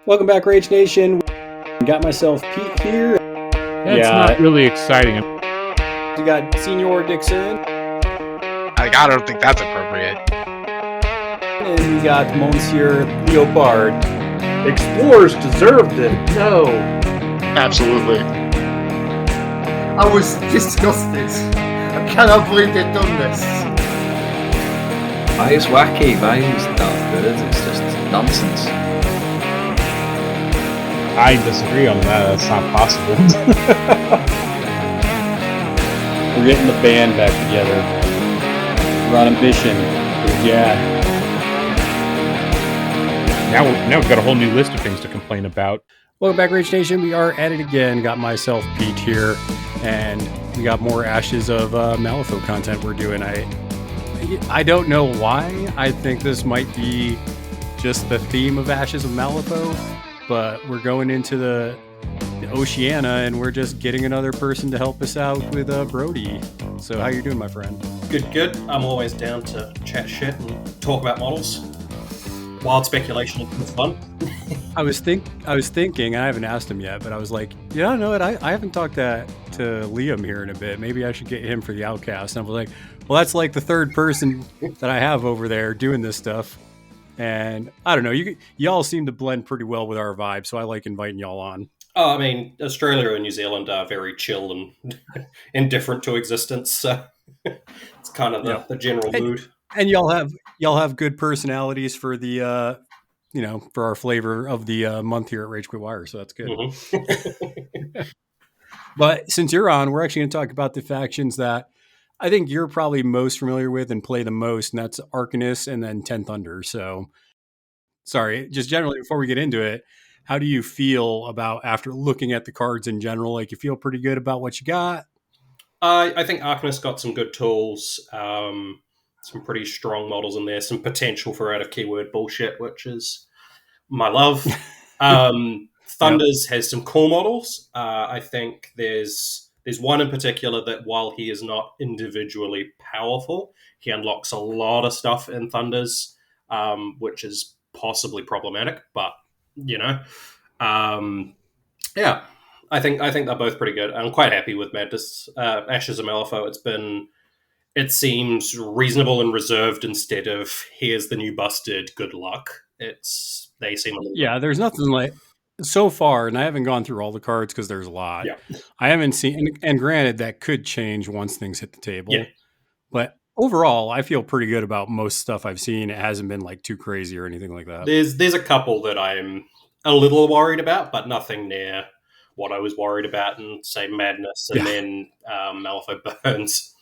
Welcome back, Rage Nation. Got myself Pete here. That's not really exciting. You got Senior Dixon. I don't think that's appropriate. And you got Monsieur Leopard. Explorers deserved it. No. Absolutely. I was disgusted. I cannot believe they've done this. Why is wacky? Why is that good? It's just nonsense. I disagree on that. That's not possible. We're getting the band back together. We're on a mission. Yeah. Now we've got a whole new list of things to complain about. Welcome back, Rage Nation. We are at it again. Got myself Pete here, and we got more Ashes of Malifaux content we're doing. I don't know why. I think this might be just the theme of Ashes of Malifaux, but we're going into the Oceania, and we're just getting another person to help us out with Brodie. So how you doing, my friend? Good. I'm always down to chat shit and talk about models. Wild speculation is fun. I was thinking, I haven't asked him yet, but I was like, yeah, no, I haven't talked to Liam here in a bit. Maybe I should get him for the Outcast. And I was like, well, that's like the third person that I have over there doing this stuff. And I don't know, y'all seem to blend pretty well with our vibe, so I like inviting y'all on. Oh, I mean, Australia and New Zealand are very chill and indifferent to existence, so it's kind of the general mood. And y'all have good personalities for the for our flavor of the month here at Rage Quit Wire, so that's good. Mm-hmm. But since you're on, we're actually going to talk about the factions that I think you're probably most familiar with and play the most, and that's Arcanists and then Ten Thunders. So, sorry, just generally before we get into it, how do you feel about after looking at the cards in general? Like, you feel pretty good about what you got? I think Arcanists got some good tools, some pretty strong models in there, some potential for out of keyword bullshit, which is my love. Thunders has some cool models. I think there's one in particular that while he is not individually powerful, he unlocks a lot of stuff in Thunders, which is possibly problematic, but I think they're both pretty good. I'm quite happy with Madness, Ashes of Malifaux. It seems reasonable and reserved instead of here's the new busted, good luck. They seem a little there's nothing like so far, and I haven't gone through all the cards because there's a lot. Yeah. I haven't seen, and granted, that could change once things hit the table. Yeah. But overall, I feel pretty good about most stuff I've seen. It hasn't been like too crazy or anything like that. There's a couple that I'm a little worried about, but nothing near what I was worried about in, say, Madness and then Malifaux Burns.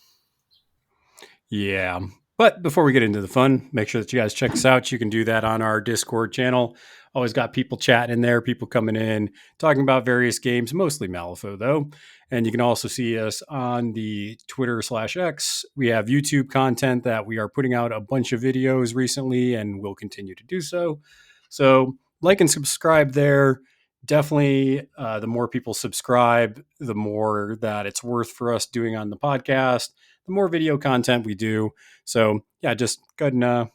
Yeah. But before we get into the fun, make sure that you guys check us out. You can do that on our Discord channel. Always got people chatting in there, people coming in, talking about various games, mostly Malifaux, though. And you can also see us on the Twitter/X. We have YouTube content that we are putting out a bunch of videos recently, and we'll continue to do so. So like and subscribe there. Definitely, the more people subscribe, the more that it's worth for us doing on the podcast, the more video content we do. So yeah, just go ahead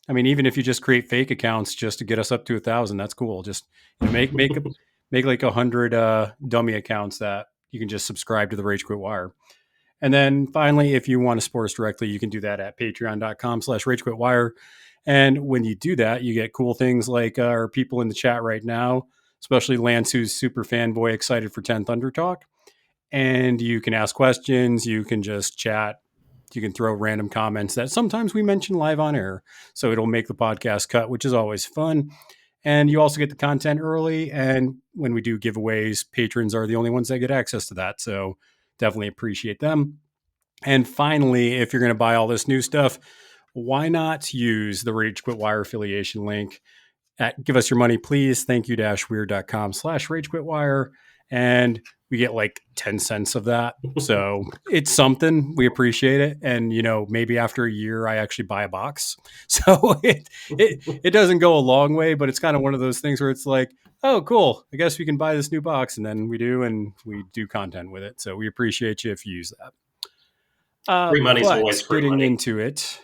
and, even if you just create fake accounts just to get us up to 1,000, that's cool. Just make like 100 dummy accounts that you can just subscribe to the Rage Quit Wire. And then finally, if you want to support us directly, you can do that at patreon.com/RageQuitWire. And when you do that, you get cool things like our people in the chat right now, especially Lance, who's super fanboy excited for 10 Thunder Talk. And you can ask questions. You can just chat. You can throw random comments that sometimes we mention live on air. So it'll make the podcast cut, which is always fun. And you also get the content early. And when we do giveaways, patrons are the only ones that get access to that. So definitely appreciate them. And finally, if you're going to buy all this new stuff, why not use the Rage Quit Wire affiliation link at Give Us Your Money, Please. Thank you weird.com/RageQuitWire. And we get like 10 cents of that. So it's something. We appreciate it. And, maybe after a year, I actually buy a box. So it doesn't go a long way, but it's kind of one of those things where it's like, oh, cool. I guess we can buy this new box. And then we do, and we do content with it. So we appreciate you if you use that. Free money's always free getting money. into it.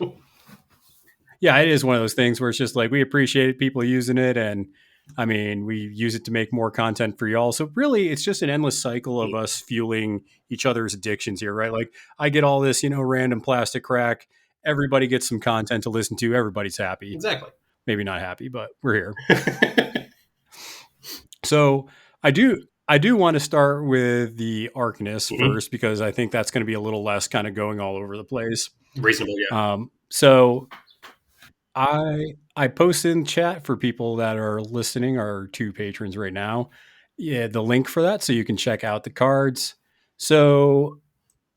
Yeah, it is one of those things where it's just like, we appreciate people using it. And I mean, we use it to make more content for y'all. So really, it's just an endless cycle of us fueling each other's addictions here, right? Like I get all this, random plastic crack. Everybody gets some content to listen to. Everybody's happy. Exactly. Maybe not happy, but we're here. So I do want to start with the Arcanists first, because I think that's going to be a little less kind of going all over the place. Reasonable, yeah. So I posted in chat for people that are listening, our 2 patrons right now. Yeah, the link for that, so you can check out the cards. So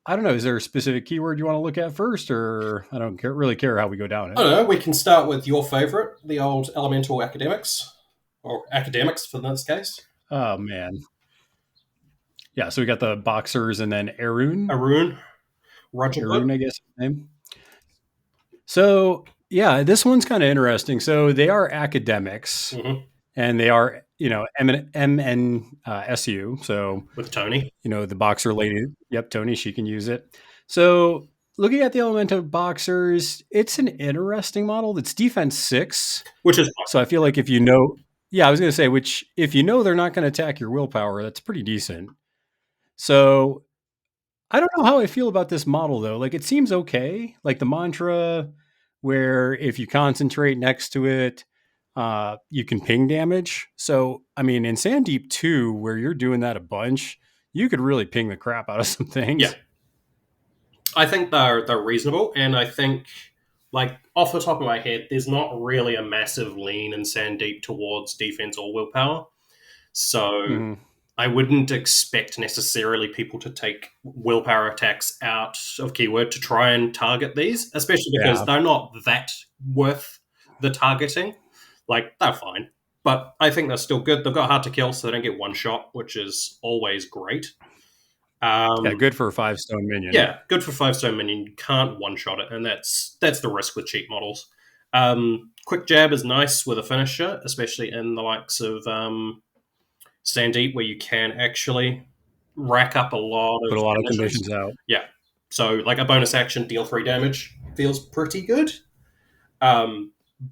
I don't know, is there a specific keyword you want to look at first, or I don't really care how we go down it? I don't know. We can start with your favorite, the old Elemental Academics, or Academics for this case. Oh man, yeah. So we got the Boxers and then Arun, I guess his name. So yeah, this one's kind of interesting. So they are academics, and they are, MNSU. So with Tony, the boxer lady. Yep, Tony, she can use it. So looking at the Elemental Boxers, it's an interesting model. It's defense 6, which is so I feel like if I was going to say, which if they're not going to attack your willpower, that's pretty decent. So I don't know how I feel about this model though. Like it seems okay. Like the mantra, where if you concentrate next to it, you can ping damage. So, I mean, in Sandeep 2, where you're doing that a bunch, you could really ping the crap out of some things. Yeah. I think they're reasonable, and I think, like, off the top of my head, there's not really a massive lean in Sandeep towards defense or willpower. So I wouldn't expect necessarily people to take willpower attacks out of keyword to try and target these, especially because they're not that worth the targeting. Like, they're fine. But I think they're still good. They've got hard to kill, so they don't get one shot, which is always great. Good for a 5-stone minion. Yeah, good for 5-stone minion. You can't one-shot it, and that's the risk with cheap models. Quick Jab is nice with a finisher, especially in the likes of Sandeep, where you can actually rack up a lot of conditions out. Yeah. So, like, a bonus action, deal 3 damage feels pretty good.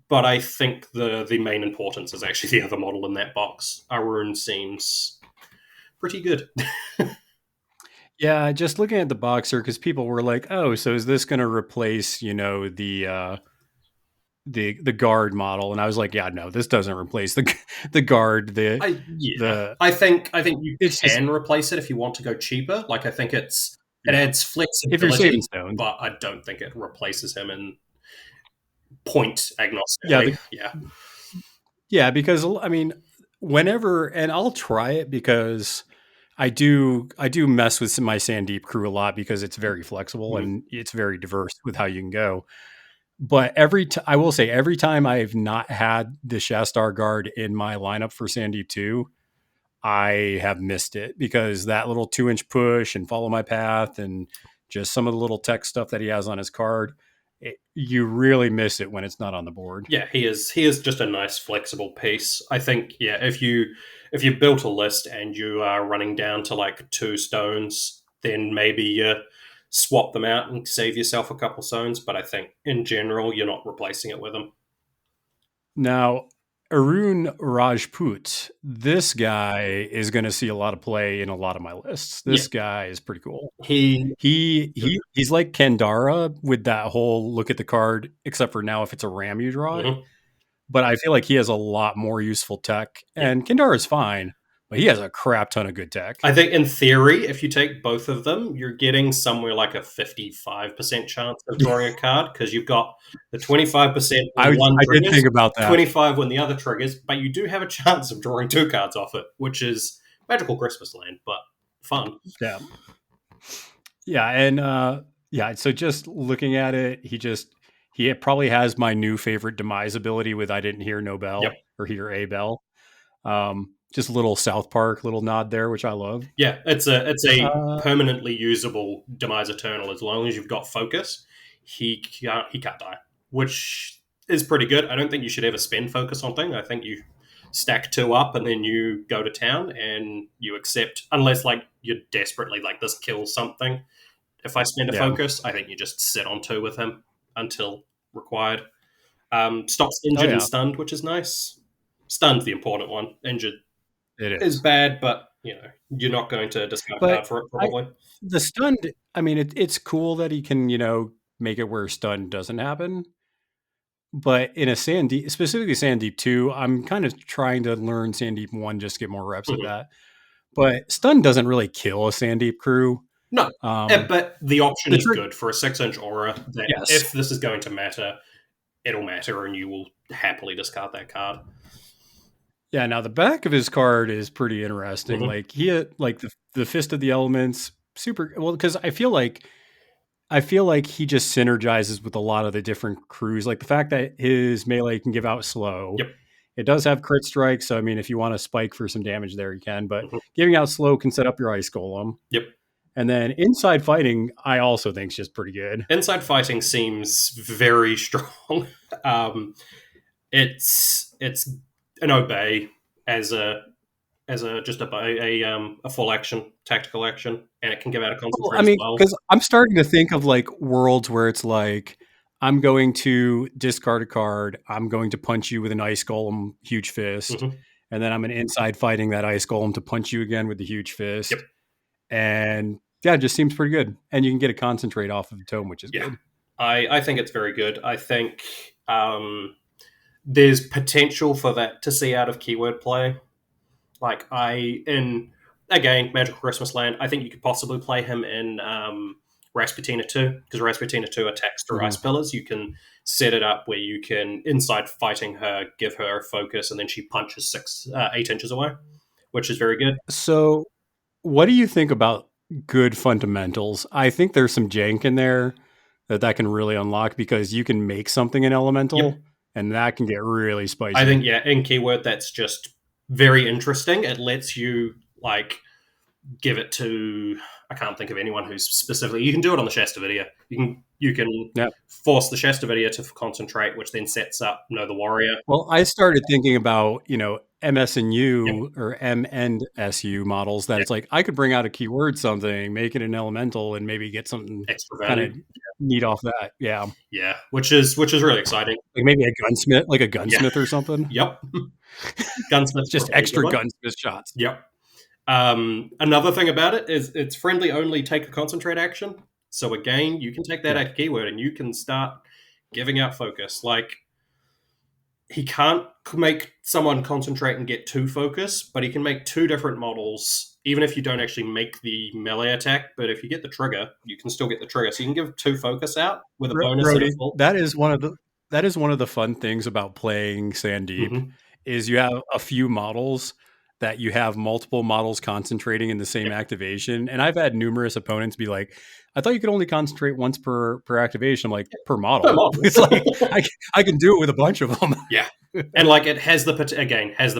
But I think the main importance is actually the other model in that box. Arun seems pretty good. Yeah, just looking at the boxer, because people were like, "Oh, so is this going to replace, the guard model?" And I was like, "Yeah, no, this doesn't replace the guard." I think you can replace it if you want to go cheaper. Like, I think it adds flexibility, if you're saving stones, but I don't think it replaces him in point agnostically. Yeah, because I mean, whenever, and I'll try it because I do mess with my Sandeep crew a lot because it's very flexible and it's very diverse with how you can go. But I will say every time I've not had the Shastar guard in my lineup for Sandeep 2, I have missed it because that little 2-inch push and follow my path and just some of the little tech stuff that he has on his card, you really miss it when it's not on the board. Yeah, he is just a nice flexible piece. I think, if you built a list and you are running down to like 2 stones, then maybe you swap them out and save yourself a couple stones. But I think in general, you're not replacing it with them. Now, Arun Rajput, this guy is going to see a lot of play in a lot of my lists. This guy is pretty cool. He's like Kandara with that whole look at the card, except for now if it's a ram you draw it. But I feel like he has a lot more useful tech, and Kandara is fine, but he has a crap ton of good tech. I think in theory, if you take both of them, you're getting somewhere like a 55% chance of drawing a card, because you've got the 25% when one triggers, did think about that. 25 when the other triggers, but you do have a chance of drawing 2 cards off it, which is Magical Christmas Land, but fun. Yeah. Yeah, and so just looking at it, he probably has my new favorite demise ability with I didn't hear no bell or hear a bell. Just a little South Park little nod there, which I love. Yeah, it's a permanently usable Demise Eternal. As long as you've got focus, he can't die, which is pretty good. I don't think you should ever spend focus on thing. I think you stack 2 up and then you go to town and you accept, unless like you're desperately like this kills something. If I spend a focus, I think you just sit on 2 with him until required. Stops injured and stunned, which is nice. Stunn's the important one. Injured It is bad, but you're not going to discount But card for it probably. the stunned, I mean, it's cool that he can, make it where stun doesn't happen. But in a Sandeep, specifically Sandeep 2, I'm kind of trying to learn Sandeep 1 just to get more reps Mhm. at that. But stun doesn't really kill a Sandeep crew. No, but the option the is trick- good for a 6-inch aura. That Yes. if this is going to matter, it'll matter, and you will happily discard that card. Yeah, now the back of his card is pretty interesting. Mhm. Like he had like the Fist of the Elements, super well, because I feel like he just synergizes with a lot of the different crews. Like the fact that his melee can give out slow. Yep. It does have crit strike, so I mean, if you want to spike for some damage there, you can. But Mhm. giving out slow can set up your Ice Golem. Yep. And then inside fighting, I also think is just pretty good. Inside fighting seems very strong. It's an obey as a just a full action tactical action, and it can give out a concentrate I mean, as well. because I'm starting to think of like worlds where it's like I'm going to discard a card, I'm going to punch you with an Ice Golem, huge fist, Mhm. and then I'm an inside fighting that Ice Golem to punch you again with the huge fist. Yep. And yeah, it just seems pretty good. And you can get a concentrate off of the tome, which is good. I think it's very good. I think there's potential for that to see out of keyword play. Like again, Magical Christmas Land, I think you could possibly play him in Rasputina 2, because Rasputina 2 attacks through Ice Pillars. You can set it up where you can inside fighting her, give her a focus, and then she punches 8 inches away, which is very good. So what do you think about good fundamentals? I think there's some jank in there that can really unlock, because you can make something an elemental. Yep. And that can get really spicy. I think, in keyword, that's just very interesting. It lets you, give it to... I can't think of anyone who's specifically... You can do it on the Shastavidia. You can force the Shastavidia to concentrate, which then sets up the Warrior. Well, I started thinking about, MSNU or MNSU models that it's like I could bring out a keyword something, make it an elemental, and maybe get something extra kind of neat off that. Yeah. Yeah, which is really exciting. Like maybe a gunsmith, or something. Yep. Gunsmith. Just extra gunsmith shots. Yep. Another thing about it is it's friendly only take a concentrate action. So again, you can take that out keyword and you can start giving out focus. Like, he can't make someone concentrate and get 2 focus, but he can make 2 different models, even if you don't actually make the melee attack. But if you get the trigger, you can still get the trigger. So you can give 2 focus out with a bonus. Brodie, that is one of the fun things about playing Sandeep, is you have a few models that you have multiple models concentrating in the same activation. And I've had numerous opponents be like, I thought you could only concentrate once per activation. I'm like, per model. It's like, I can do it with a bunch of them. Yeah. And it has the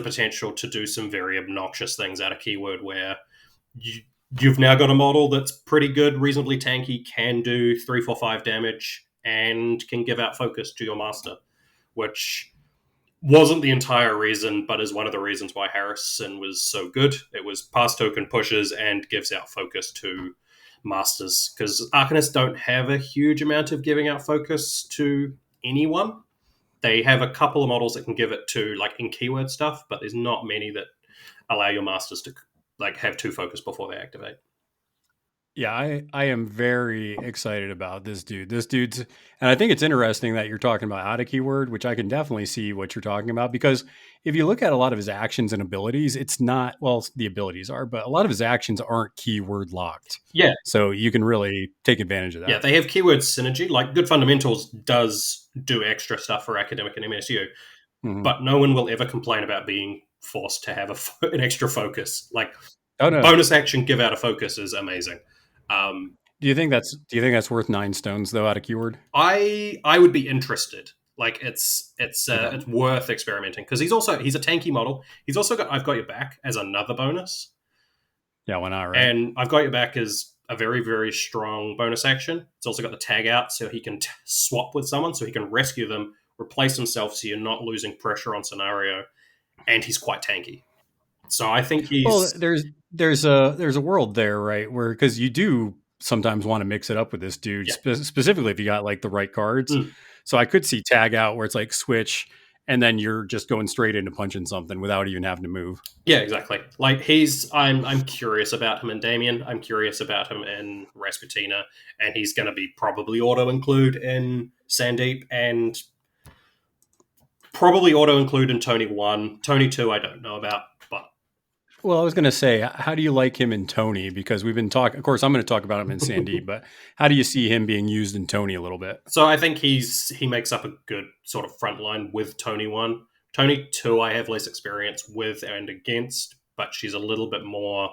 potential to do some very obnoxious things out of keyword, where you've now got a model that's pretty good, reasonably tanky, can do 3, 4, 5 damage, and can give out focus to your master, which wasn't the entire reason, but is one of the reasons why Harrison was so good. It was pass token pushes and gives out focus to masters, because Arcanists don't have a huge amount of giving out focus to anyone. They have a couple of models that can give it to, in keyword stuff, but there's not many that allow your masters to have 2 focus before they activate. Yeah, I am very excited about this dude. This dude's, and I think it's interesting that you're talking about out of keyword, which I can definitely see what you're talking about, because if you look at a lot of his actions and abilities, it's not, well, the abilities are, but a lot of his actions aren't keyword locked. Yeah. So you can really take advantage of that. Yeah, they have keyword synergy. Good Fundamentals does do extra stuff for Academic and MSU, but no one will ever complain about being forced to have an extra focus. Bonus action give out a focus is amazing. Do you think that's worth 9 stones though out of keyword? I would be interested. It's worth experimenting, because he's a tanky model. He's also got I've Got Your Back as another bonus. Yeah, why not, right? And I've Got Your Back is a very, very strong bonus action. It's also got the tag out, so he can swap with someone, so he can rescue them, replace himself, so you're not losing pressure on scenario. And he's quite tanky. So I think he's... Well, there's a world there, right? Where, because you do sometimes want to mix it up with this dude, specifically if you got the right cards. So I could see tag out where it's switch, and then you're just going straight into punching something without even having to move. Yeah, exactly. Like I'm curious about him in Damien. I'm curious about him in Rasputina, and he's going to be probably auto-include in Sandeep, and probably auto-include in Tony 1. Tony 2, I don't know about, but... Well, I was going to say, how do you like him in Tony? Because we've been talking, of course, I'm going to talk about him in Sandeep, but how do you see him being used in Tony a little bit? So I think he makes up a good sort of front line with Tony 1. Tony 2, I have less experience with and against, but she's a little bit more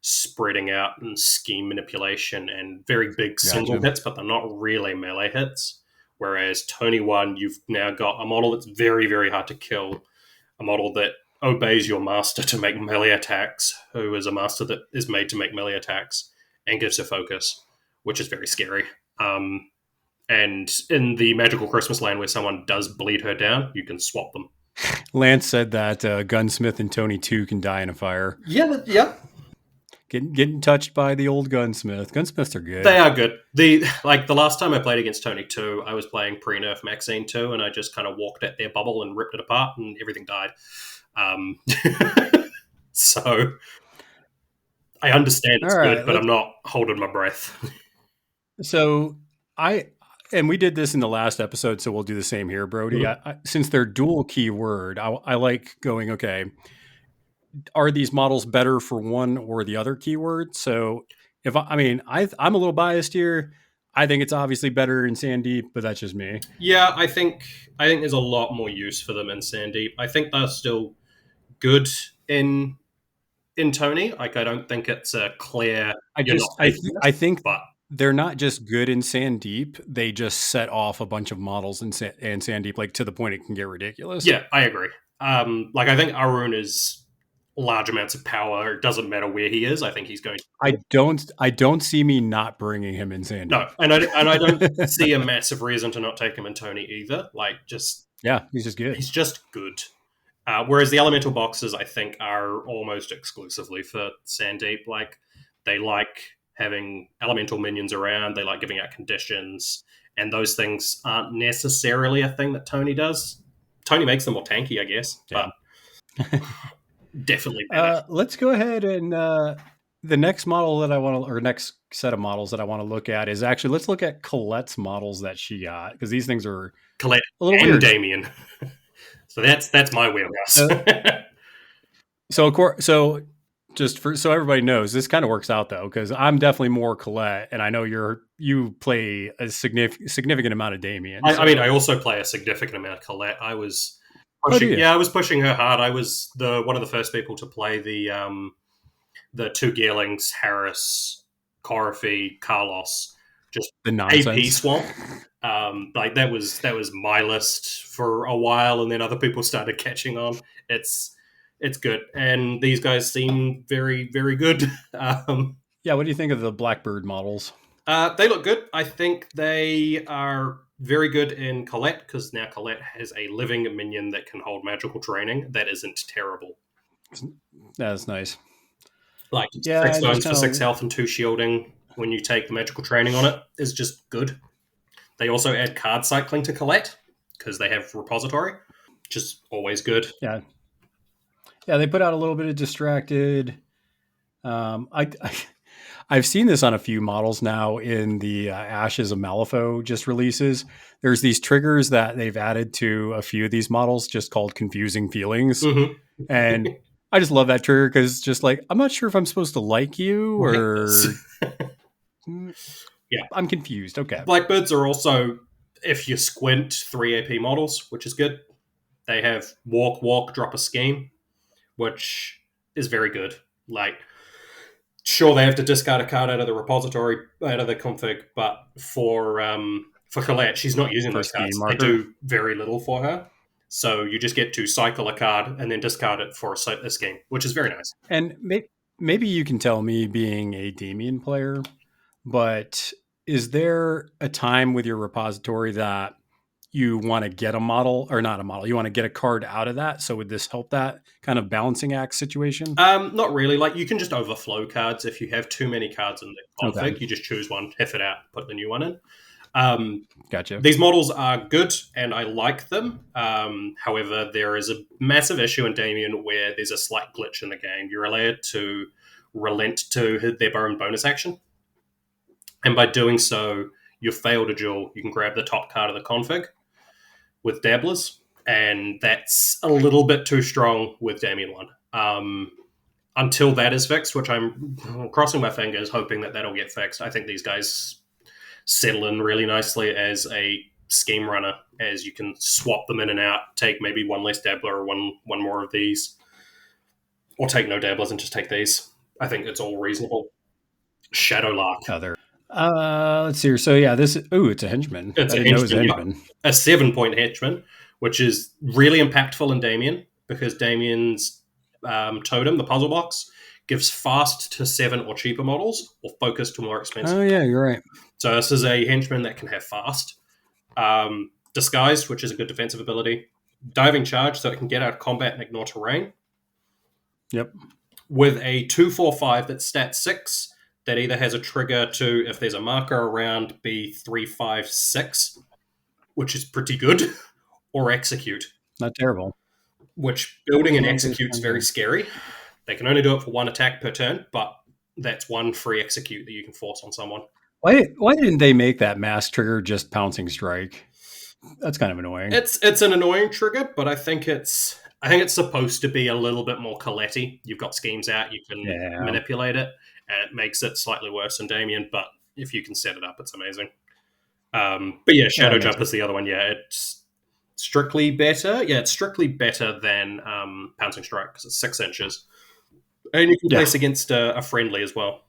spreading out and scheme manipulation and very big single hits, but they're not really melee hits. Whereas Tony 1, you've now got a model that's very, very hard to kill, a model that obeys your master to make melee attacks, who is a master that is made to make melee attacks, and gives her focus, which is very scary. And in the Magical Christmas Land where someone does bleed her down, you can swap them. Lance said that Gunsmith and Tony 2 can die in a fire. Yeah. Getting touched by the old Gunsmith. Gunsmiths are good. They are good. The last time I played against Tony 2, I was playing pre-nerf Maxine 2, and I just kind of walked at their bubble and ripped it apart, and everything died. So I understand it's good, but I'm not holding my breath. So we did this in the last episode, so we'll do the same here, Brodie. Mm-hmm. Since they're dual keyword, I like going, okay, are these models better for one or the other keyword? So I'm a little biased here. I think it's obviously better in Sandeep, but that's just me. Yeah, I think there's a lot more use for them in Sandeep. I think they're still good in Tony. Like, I don't think it's a clear. I think they're not just good in Sandeep. They just set off a bunch of models in Sandeep, like to the point it can get ridiculous. Yeah, I agree. I think Arun is large amounts of power. It doesn't matter where he is. I think he's going to... I don't see me not bringing him in Sandeep. No, and I don't see a massive reason to not take him in Tony either. He's just good. He's just good. Whereas the elemental boxes, I think, are almost exclusively for Sandeep. Like, they like having elemental minions around. They like giving out conditions, and those things aren't necessarily a thing that Tony does. Tony makes them more tanky, I guess, but definitely better. Let's go ahead and the next model that I want to, or next set of models that I want to look at is actually, let's look at Colette's models that she got, because these things are Colette a little and weird. Damien. So that's my wheelhouse. So of course, so everybody knows, this kind of works out though, because I'm definitely more Colette, and I know you play a significant amount of Damien. I also play a significant amount of Colette. I was pushing her hard. I was one of the first people to play the two Gearlings, Harris, Coryphy, Carlos, just the nonsense. AP swamp. That was my list for a while, and then other people started catching on. It's good, and these guys seem very, very good. Yeah, what do you think of the Blackbird models? They look good. I think they are very good in Colette, because now Colette has a living minion that can hold magical training. That isn't terrible. That's nice. 6 stones for 6 health and 2 shielding when you take the magical training on it is just good. They also add card cycling to Colette because they have repository, which is always good. Yeah, they put out a little bit of distracted. I've seen this on a few models now in the Ashes of Malifaux just releases. There's these triggers that they've added to a few of these models just called confusing feelings. Mm-hmm. And I just love that trigger because it's just like, I'm not sure if I'm supposed to like you or... Yeah, I'm confused. Okay. Blackbirds are also, if you squint, 3 AP models, which is good. They have walk, drop a scheme, which is very good. Sure, they have to discard a card out of the repository, out of the config, but for Colette, she's not using those cards. They do very little for her. So you just get to cycle a card and then discard it for a scheme, which is very nice. And maybe you can tell me, being a Damien player, but is there a time with your repository that you want to get a model, or not a model, you want to get a card out of that? So would this help that kind of balancing act situation? Not really. You can just overflow cards. If you have too many cards in the config, you just choose one, heft it out, put the new one in. Gotcha. These models are good, and I like them. However, there is a massive issue in Damien where there's a slight glitch in the game. You're allowed to relent to hit their own bonus action, and by doing so, you fail to duel. You can grab the top card of the config with Dabblers, and that's a little bit too strong with Damien 1. Until that is fixed, which I'm crossing my fingers, hoping that that'll get fixed. I think these guys settle in really nicely as a scheme runner, as you can swap them in and out, take maybe one less dabbler or one more of these, or take no dabblers and just take these. I think it's all reasonable. Shadowlark. Let's see here. So yeah, it's a henchman. It's I didn't know it was a henchman. A 7-point henchman, which is really impactful in Damien, because Damien's totem, the puzzle box, gives fast to 7 or cheaper models, or focus to more expensive. Oh yeah, you're right. So this is a henchman that can have fast. Disguised, which is a good defensive ability. Diving charge, so it can get out of combat and ignore terrain. Yep. With a 2/4/5 that's stat 6, that either has a trigger to, if there's a marker around, be 3/5/6, which is pretty good, or execute. Not terrible. Which building and execute's very scary. They can only do it for one attack per turn, but that's one free execute that you can force on someone. Why didn't they make that mass trigger just pouncing strike? That's kind of annoying. It's an annoying trigger, but I think it's supposed to be a little bit more Colette-y. You've got schemes out, you can manipulate it, and it makes it slightly worse than Damien, but if you can set it up, it's amazing. But yeah, Shadow Jump is the other one. Yeah, it's strictly better. Yeah, it's strictly better than Pouncing Strike, because it's 6 inches. And you can place against a friendly as well.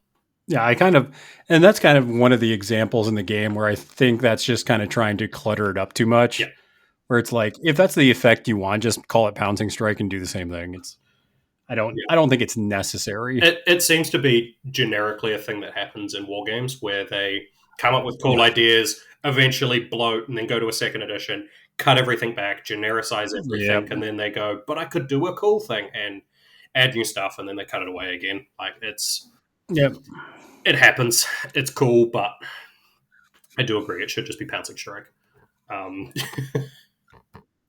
Yeah, and that's kind of one of the examples in the game where I think that's just kind of trying to clutter it up too much. Yeah. Where it's like, if that's the effect you want, just call it Pouncing Strike and do the same thing. I don't think it's necessary. It seems to be generically a thing that happens in war games, where they come up with cool ideas, eventually bloat, and then go to a second edition, cut everything back, genericize everything, and then they go, but I could do a cool thing, and add new stuff, and then they cut it away again. Like, it happens. It's cool, but I do agree it should just be Pouncing Strike. I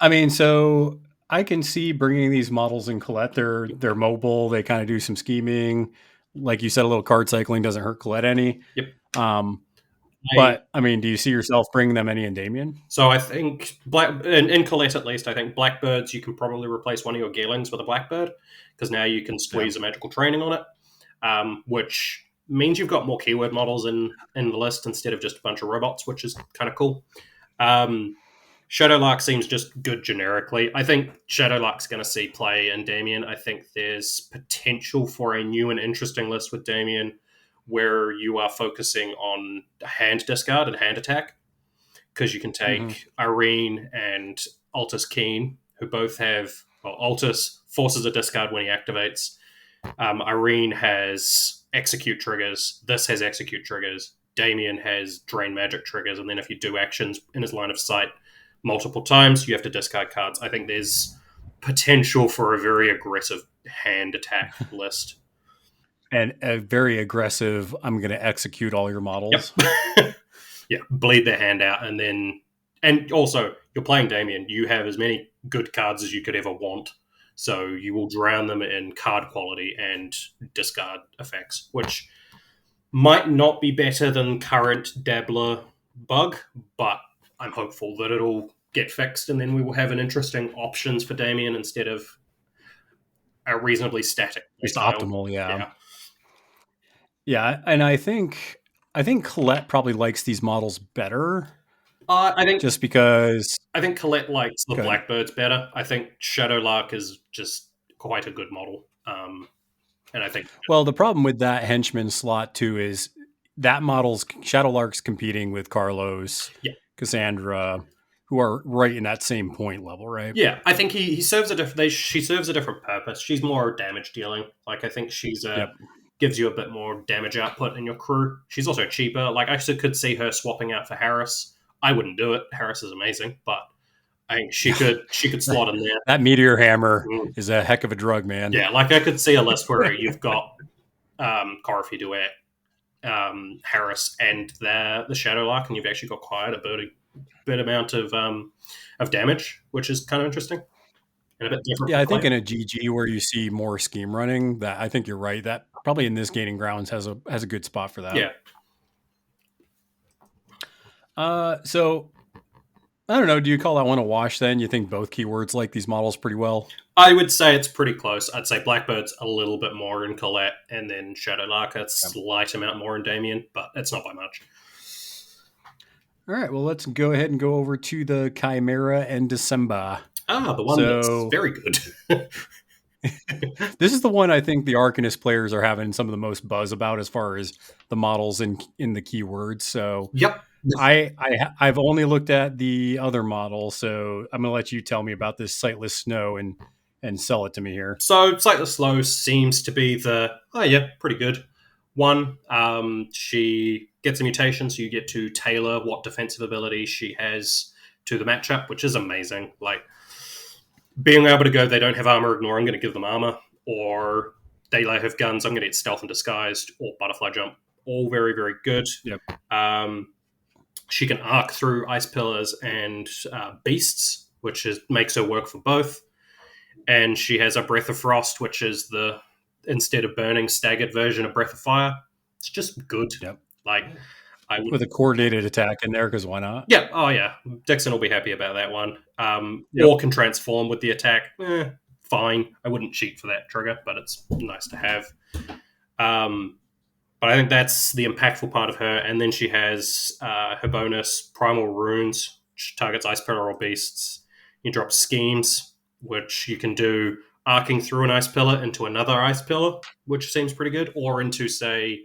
mean, so I can see bringing these models in Colette. They're mobile. They kind of do some scheming. Like you said, a little card cycling doesn't hurt Colette any. Yep. But I mean, do you see yourself bringing them any in Damien? So I think in Colette, at least, I think Blackbirds, you can probably replace one of your Gearlings with a Blackbird, because now you can squeeze a magical training on it, which means you've got more keyword models in the list instead of just a bunch of robots, which is kind of cool. Shadowlark seems just good generically. I think Shadowlark's going to see play in Damien. I think there's potential for a new and interesting list with Damien, where you are focusing on hand discard and hand attack, because you can take Irene and Altus Keen, who both have... Well, Altus forces a discard when he activates. Irene has execute triggers. This has execute triggers. Damien has drain magic triggers, and then if you do actions in his line of sight multiple times, you have to discard cards. I think there's potential for a very aggressive hand attack list. And a very aggressive, I'm going to execute all your models. Yep. Yeah, bleed their hand out. And also, you're playing Damien. You have as many good cards as you could ever want. So you will drown them in card quality and discard effects, which might not be better than current Dabbler bug, but I'm hopeful that it'll get fixed, and then we will have an interesting options for Damien instead of a reasonably static. Just optimal, Yeah, and I think Colette probably likes these models better. I think just because I think Colette likes the Blackbirds better. I think Shadowlark is just quite a good model, and I think. Well, the problem with that henchman slot too is that model's Shadowlark's competing with Carlos, Cassandra, who are right in that same point level, right? Yeah, I think he serves she serves a different purpose. She's more damage dealing. Like, I think she's gives you a bit more damage output in your crew. She's also cheaper. Like, I could see her swapping out for Harris. I wouldn't do it. Harris is amazing, but I think she could slot in there. That meteor hammer is a heck of a drug, man. Yeah, like I could see a list where you've got Corafi Duet, Harris and the Shadow Lark, and you've actually got quite a bit amount of damage, which is kind of interesting and a bit different. Yeah, I think in a GG where you see more scheme running, that I think you're right. That probably in this Gaining Grounds has a good spot for that. Yeah. So I don't know. Do you call that one a wash then? You think both keywords like these models pretty well? I would say it's pretty close. I'd say Blackbird's a little bit more in Colette, and then Shadowlark a slight amount more in Damien, but it's not by much. All right, well, let's go ahead and go over to the Chimera and December. The one that's very good. This is the one I think the Arcanist players are having some of the most buzz about as far as the models in the keywords. So yep. I've only looked at the other model, so I'm going to let you tell me about this Sightless Snow and sell it to me here. So Sightless Snow seems to be pretty good one. She gets a mutation, so you get to tailor what defensive ability she has to the matchup, which is amazing. Like, being able to go, they don't have armor, ignore, I'm going to give them armor, or they have guns, I'm going to get stealth and disguised, or butterfly jump. All very, very good. Yep. She can arc through ice pillars and beasts, which makes her work for both. And she has a Breath of Frost, which is the, instead of burning, staggered version of Breath of Fire. It's just good. Yep. Like, with a coordinated attack in there, because why not? Yeah. Oh, yeah. Dixon will be happy about that one. Or can transform with the attack. Fine. I wouldn't cheat for that trigger, but it's nice to have. But I think that's the impactful part of her. And then she has her bonus, Primal Runes, which targets ice pillar or beasts. You drop schemes, which you can do arcing through an ice pillar into another ice pillar, which seems pretty good, or into, say,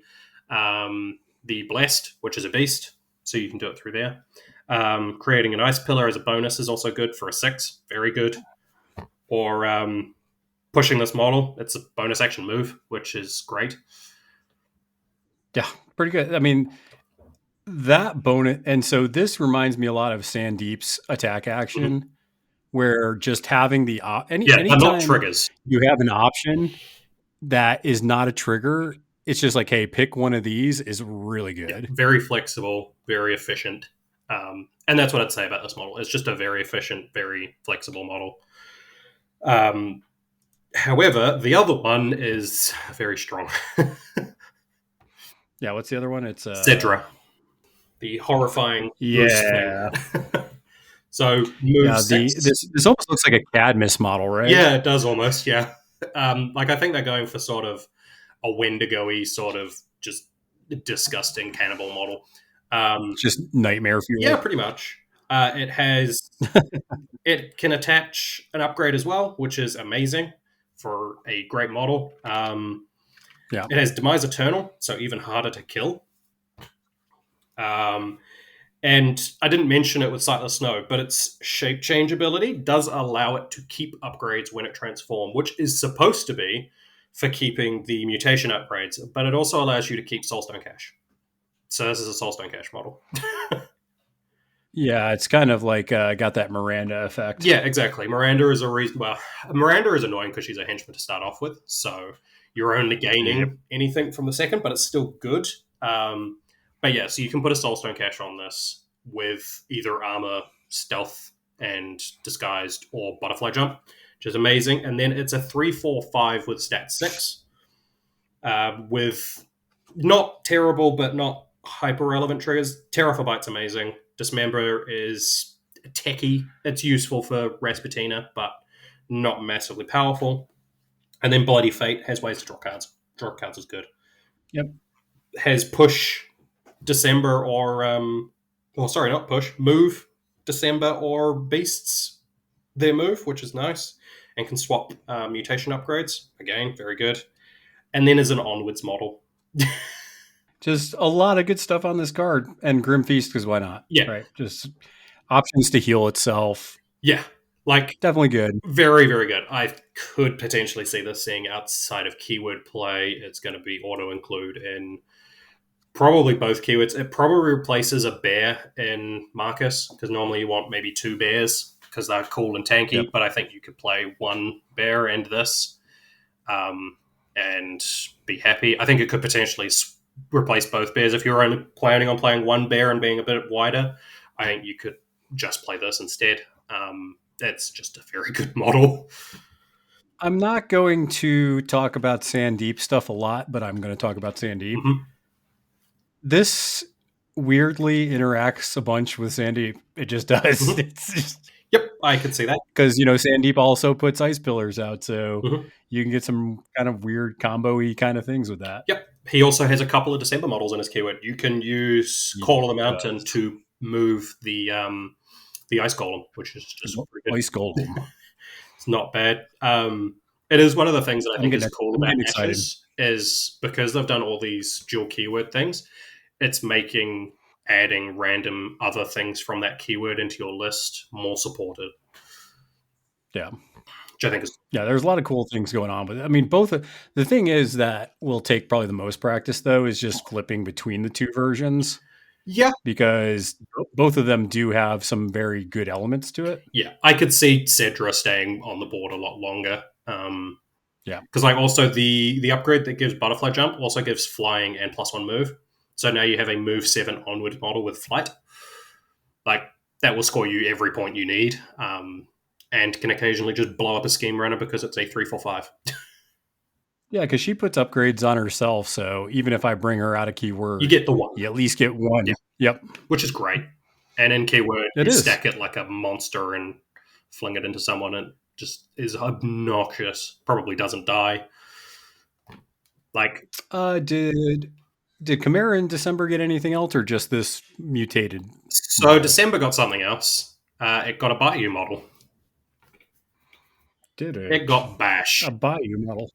the Blessed, which is a beast, so you can do it through there. Creating an ice pillar as a bonus is also good for a 6, very good. Or pushing this model, it's a bonus action move, which is great. Yeah, pretty good. I mean, that bonus, and so this reminds me a lot of Sandeep's attack action, where just having the anytime not triggers. You have an option that is not a trigger. It's just like, hey, pick one of these is really good. Yeah, very flexible, very efficient. And that's what I'd say about this model. It's just a very efficient, very flexible model. However, the other one is very strong. Yeah, what's the other one? It's Zedra. The horrifying. Yeah. So this almost looks like a Cadmus model, right? Yeah, it does almost, yeah. I think they're going for sort of a Wendigo-y sort of just disgusting cannibal model. Just nightmare fuel. Yeah, pretty much. It has it can attach an upgrade as well, which is amazing for a great model. It has Demise Eternal, so even harder to kill. And I didn't mention it with Sightless Snow, but its shape change ability does allow it to keep upgrades when it transforms, which is supposed to be for keeping the mutation upgrades, but it also allows you to keep Soulstone Cache. So this is a Soulstone Cache model. Yeah, it's kind of like got that Miranda effect. Yeah, exactly. Miranda is a reason. Well, Miranda is annoying because she's a henchman to start off with, so you're only gaining anything from the second, but it's still good. But yeah, so you can put a Soulstone Cache on this with either armor, stealth, and disguised, or butterfly jump, which is amazing. And then it's a 3/4/5 with stat 6, with not terrible but not hyper relevant triggers. Terror for Bite's amazing. Dismember is techie. It's useful for Rasputina, but not massively powerful. And then Bloody Fate has ways to draw cards. Draw cards is good. Yep. Has push December or not push, move December or beasts their move, which is nice, and can swap mutation upgrades. Again, very good. And then as an onwards model. Just a lot of good stuff on this card. And Grim Feast, because why not? Yeah. Right. Just options to heal itself. Yeah. Like, definitely good. Very, very good. I could potentially see this seeing outside of keyword play. It's going to be auto-include in probably both keywords. It probably replaces a bear in Marcus, because normally you want maybe 2 bears because they're cool and tanky, Yep. but I think you could play 1 bear and this and be happy. I think it could potentially replace both bears. If you're only planning on playing one bear and being a bit wider, I think you could just play this instead. It's just a very good model. I'm not going to talk about Sandeep stuff a lot, but I'm going to talk about Sandeep. Mhm. This weirdly interacts a bunch with Sandeep. It just does. Mhm. It's just Yep, I could see that. because Sandeep also puts ice pillars out, so Mhm. you can get some kind of weird combo-y kind of things with that. Yep, he also has a couple of December models in his keyword. You can use Call of the Mountain to move the ice golem, which is just pretty good. Ice golem. It's not bad. It is one of the things that I I'm think is getting- cool I'm about getting excited. Ashes is because they've done all these dual keyword things, it's making adding random other things from that keyword into your list more supported. Yeah. Which I think is There's a lot of cool things going on. But I mean, the thing is that will take probably the most practice, though, is just flipping between the two versions. Yeah. Because both of them do have some very good elements to it. Yeah. I could see Cedra staying on the board a lot longer. Yeah. Because also the upgrade that gives Butterfly Jump also gives flying and +1 move. So now you have a move 7 onward model with flight. That will score you every point you need. And can occasionally just blow up a scheme runner because it's a 3/4/5. Yeah, because she puts upgrades on herself, so even if I bring her out a keyword, you get the one. You at least get one. Yeah. Yep. Which is great. And in keyword, you stack it like a monster and fling it into someone. It just is obnoxious. Probably doesn't die. Did Chimera in December get anything else, or just this mutated? So model? December got something else. It got a Bayou model. Did it? It got Bash. A Bayou model.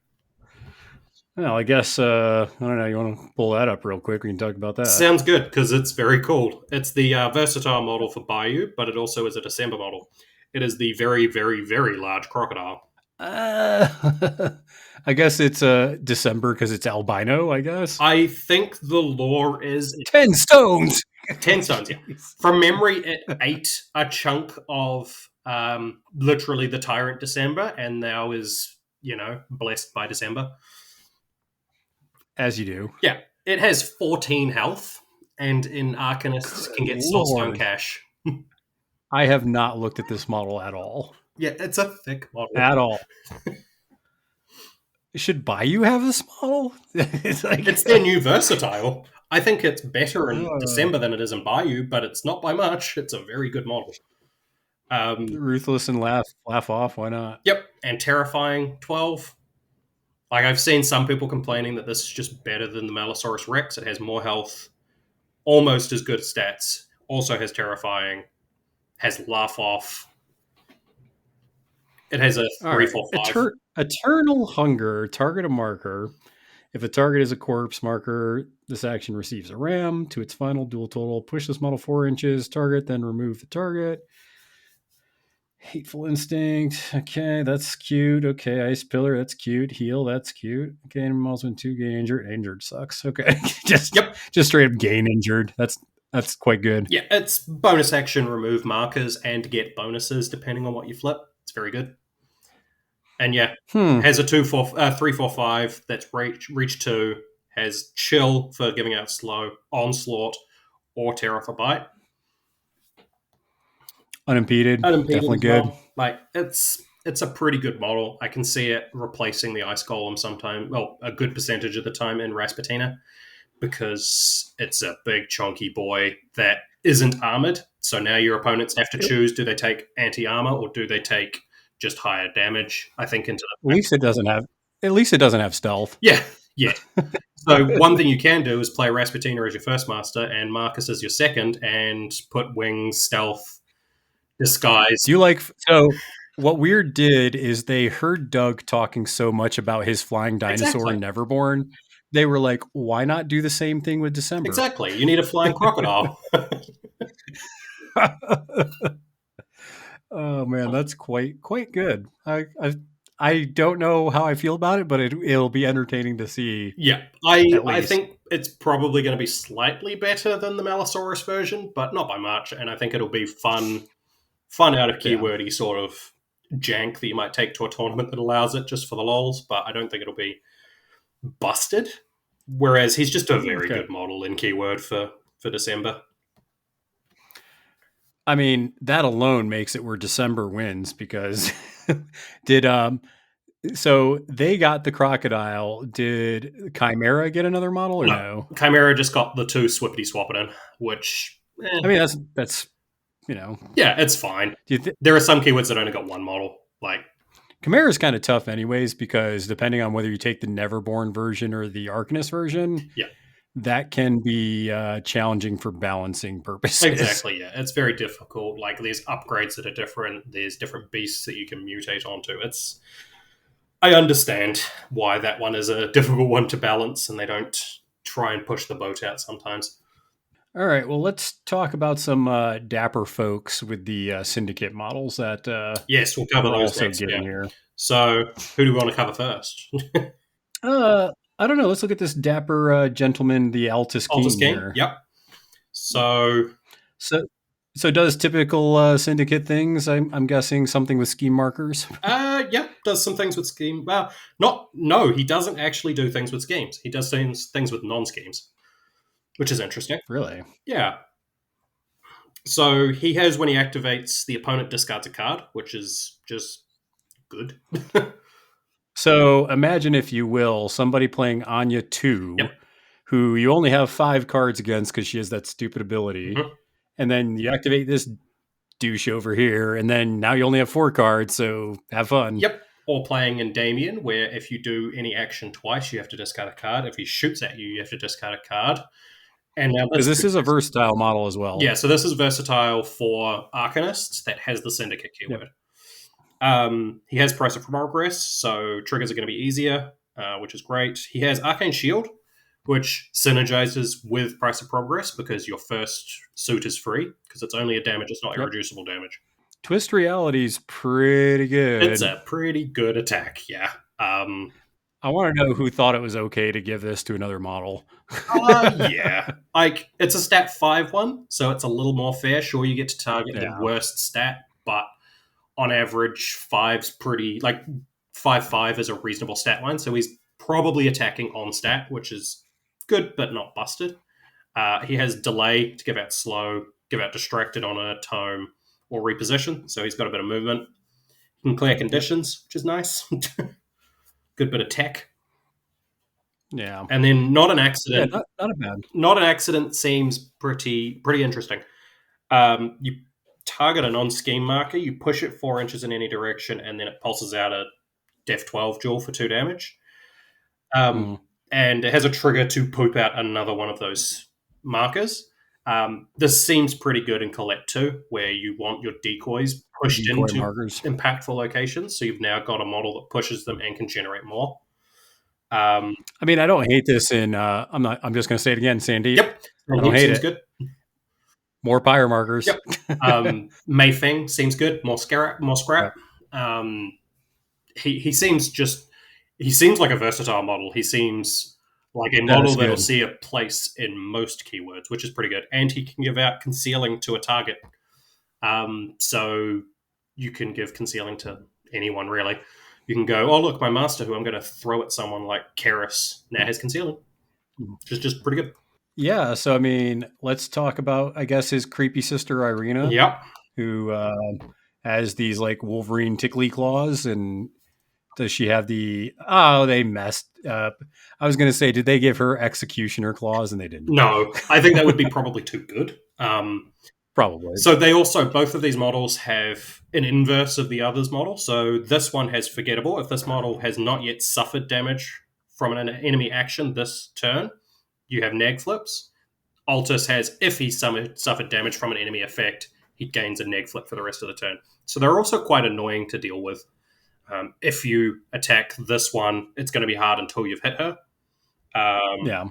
Well, I guess I don't know. You want to pull that up real quick? We can talk about that. Sounds good because it's very cool. It's the versatile model for Bayou, but it also is a December model. It is the very, very, very large crocodile. I guess it's December because it's albino, I guess. I think the lore is 10 stones. 10 stones, yeah. From memory, it ate a chunk of literally the Tyrant December and now is, blessed by December. As you do. Yeah. It has 14 health and in Arcanists can get Soulstone Cash. I have not looked at this model at all. Yeah, it's a thick model. At all. Should Bayou have this model? It's their new versatile. I think it's better in December than it is in Bayou, but it's not by much. It's a very good model. Ruthless and laugh off. Why not? Yep. And Terrifying 12. I've seen some people complaining that this is just better than the Malosaurus Rex. It has more health, almost as good stats. Also has Terrifying, has Laugh Off. It has a 3/4/5. Eternal Hunger. Target a marker. If a target is a corpse marker, this action receives a ram to its final dual total. Push this model 4 inches. Target, then remove the target. Hateful Instinct. Okay, that's cute. Okay, Ice Pillar. That's cute. Heal. That's cute. Okay, animals when 2 get injured. Injured sucks. Okay, just straight up gain injured. That's quite good. Yeah, it's bonus action, remove markers, and get bonuses depending on what you flip. It's very good. And has a 3/4/5 that's reach 2, has Chill for giving out slow, Onslaught, or Terror for Bite. Unimpeded definitely good. Well. It's a pretty good model. I can see it replacing the Ice Golem sometime. Well, a good percentage of the time in Rasputina, because it's a big chunky boy that isn't armored. So now your opponents have to choose: do they take anti-armor or do they take just higher damage? I think into at least it doesn't have stealth. Yeah. So one thing you can do is play Rasputina as your first master and Marcus as your second, and put wings, stealth, disguise. So what Weird did is they heard Doug talking so much about his flying dinosaur in Neverborn. They were like, why not do the same thing with December? Exactly. You need a flying crocodile. Oh man, that's quite good. I don't know how I feel about it, but it'll be entertaining to see. Yeah, I think it's probably going to be slightly better than the Malosaurus version, but not by much. And I think it'll be fun out of keywordy sort of jank that you might take to a tournament that allows it just for the lols. But I don't think it'll be busted. Whereas he's just a very good model in keyword for December. I mean, that alone makes it where December wins because so they got the crocodile. Did Chimera get another model or no? Chimera just got the 2 swippity swapping in, which I mean that's yeah, it's fine. There are some keywords that only got 1 model. Like Chimera is kind of tough anyways because depending on whether you take the Neverborn version or the Arcanist version, that can be challenging for balancing purposes. Exactly, yeah. It's very difficult. Like, there's upgrades that are different. There's different beasts that you can mutate onto. I understand why that one is a difficult one to balance, and they don't try and push the boat out sometimes. All right, well, let's talk about some dapper folks with the syndicate models that yes, we'll cover those also next. Getting here. So, who do we want to cover first? I don't know. Let's look at this dapper gentleman, the Altus King. Here. Yep. So does typical syndicate things? I'm guessing something with scheme markers. Yeah, does some things with scheme. Well, no, he doesn't actually do things with schemes. He does things with non-schemes, which is interesting. Really? Yeah. So he has, when he activates, the opponent discards a card, which is just good. So imagine, if you will, somebody playing Anya 2, who you only have 5 cards against because she has that stupid ability. Mm-hmm. And then you activate this douche over here, and then now you only have 4 cards, so have fun. Yep. Or playing in Damien, where if you do any action twice, you have to discard a card. If he shoots at you, you have to discard a card. And now because this is a versatile model as well. Yeah, so this is versatile for Arcanists that has the Syndicate keyword. Yep. He has Price of Progress, so triggers are going to be easier, which is great. He has Arcane Shield, which synergizes with Price of Progress because your first suit is free, because it's only a damage, it's not irreducible damage. Twist Reality's pretty good. It's a pretty good attack, yeah. I want to know who thought it was okay to give this to another model. Yeah. Like, it's a stat 5 one, so it's a little more fair. Sure, you get to target the worst stat, but on average, 5's pretty, like, 5/5 is a reasonable stat line, so he's probably attacking on stat, which is good, but not busted. He has Delay to give out Slow, give out Distracted on a Tome, or Reposition, so he's got a bit of movement. He can clear conditions, which is nice. Good bit of tech. Yeah. And then Not an Accident. Yeah, not a bad. Not an Accident seems pretty interesting. You target a non-scheme marker, you push it 4 inches in any direction, and then it pulses out a Def 12 jewel for 2 damage. And it has a trigger to poop out another one of those markers. This seems pretty good in Collect 2, where you want your decoys pushed into markers. Impactful locations, so you've now got a model that pushes them and can generate more. I mean, I don't hate this in I'm just going to say it again, Sandeep. Yep. I don't hate it. Good. More pyre markers. Yep. Mayfeng seems good. More scrap. He seems like a versatile model. He seems like a model that'll see a place in most keywords, which is pretty good. And he can give out Concealing to a target. So you can give Concealing to anyone, really. You can go, oh, look, my master, who I'm going to throw at someone like Karis, now has Concealing, which is just pretty good. Yeah, so I mean, let's talk about, I guess, his creepy sister Irina. Yep. Who has these like Wolverine tickly claws, and does she have the? Oh, they messed up. I was going to say, did they give her Executioner claws, and they didn't? No, I think that would be probably too good. Probably. So they also, both of these models have an inverse of the other's model. So this one has Forgettable. If this model has not yet suffered damage from an enemy action this turn, you have neg flips. Altus has, if he suffered damage from an enemy effect, he gains a neg flip for the rest of the turn. So they're also quite annoying to deal with. If you attack this one, it's going to be hard until you've hit her. Yeah.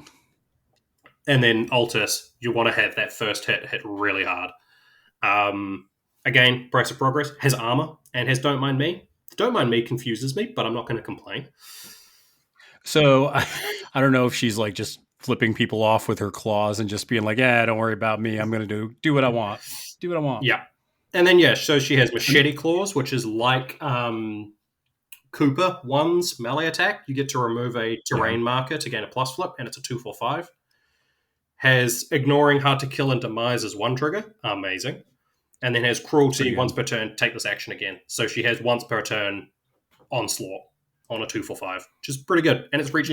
And then Altus, you want to have that first hit really hard. Again, Price of Progress has armor and has Don't Mind Me. Don't Mind Me confuses me, but I'm not going to complain. So I don't know if she's like just flipping people off with her claws and just being like, yeah, don't worry about me. I'm going to do what I want. Do what I want. Yeah. And then, so she has Machete Claws, which is like Cooper 1's melee attack. You get to remove a terrain marker to gain a plus flip, and it's a 2/4/5. Has ignoring hard to kill and demise as one trigger. Amazing. And then has cruelty once per turn, take this action again. So she has once per turn onslaught on a 2/4/5, which is pretty good. And it's reached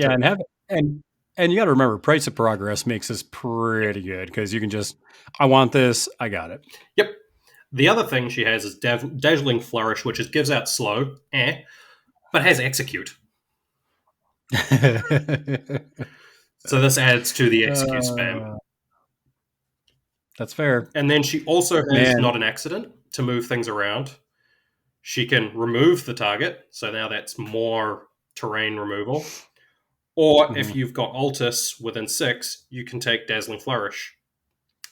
and you got to remember, price of progress makes this pretty good because you can just, I want this, I got it. Yep. The other thing she has is Dazzling Flourish, which gives out slow, but has execute. So this adds to the execute spam. That's fair. And then she also has Not an Accident to move things around. She can remove the target, so now that's more terrain removal. Or if you've got Altus within 6, you can take Dazzling Flourish.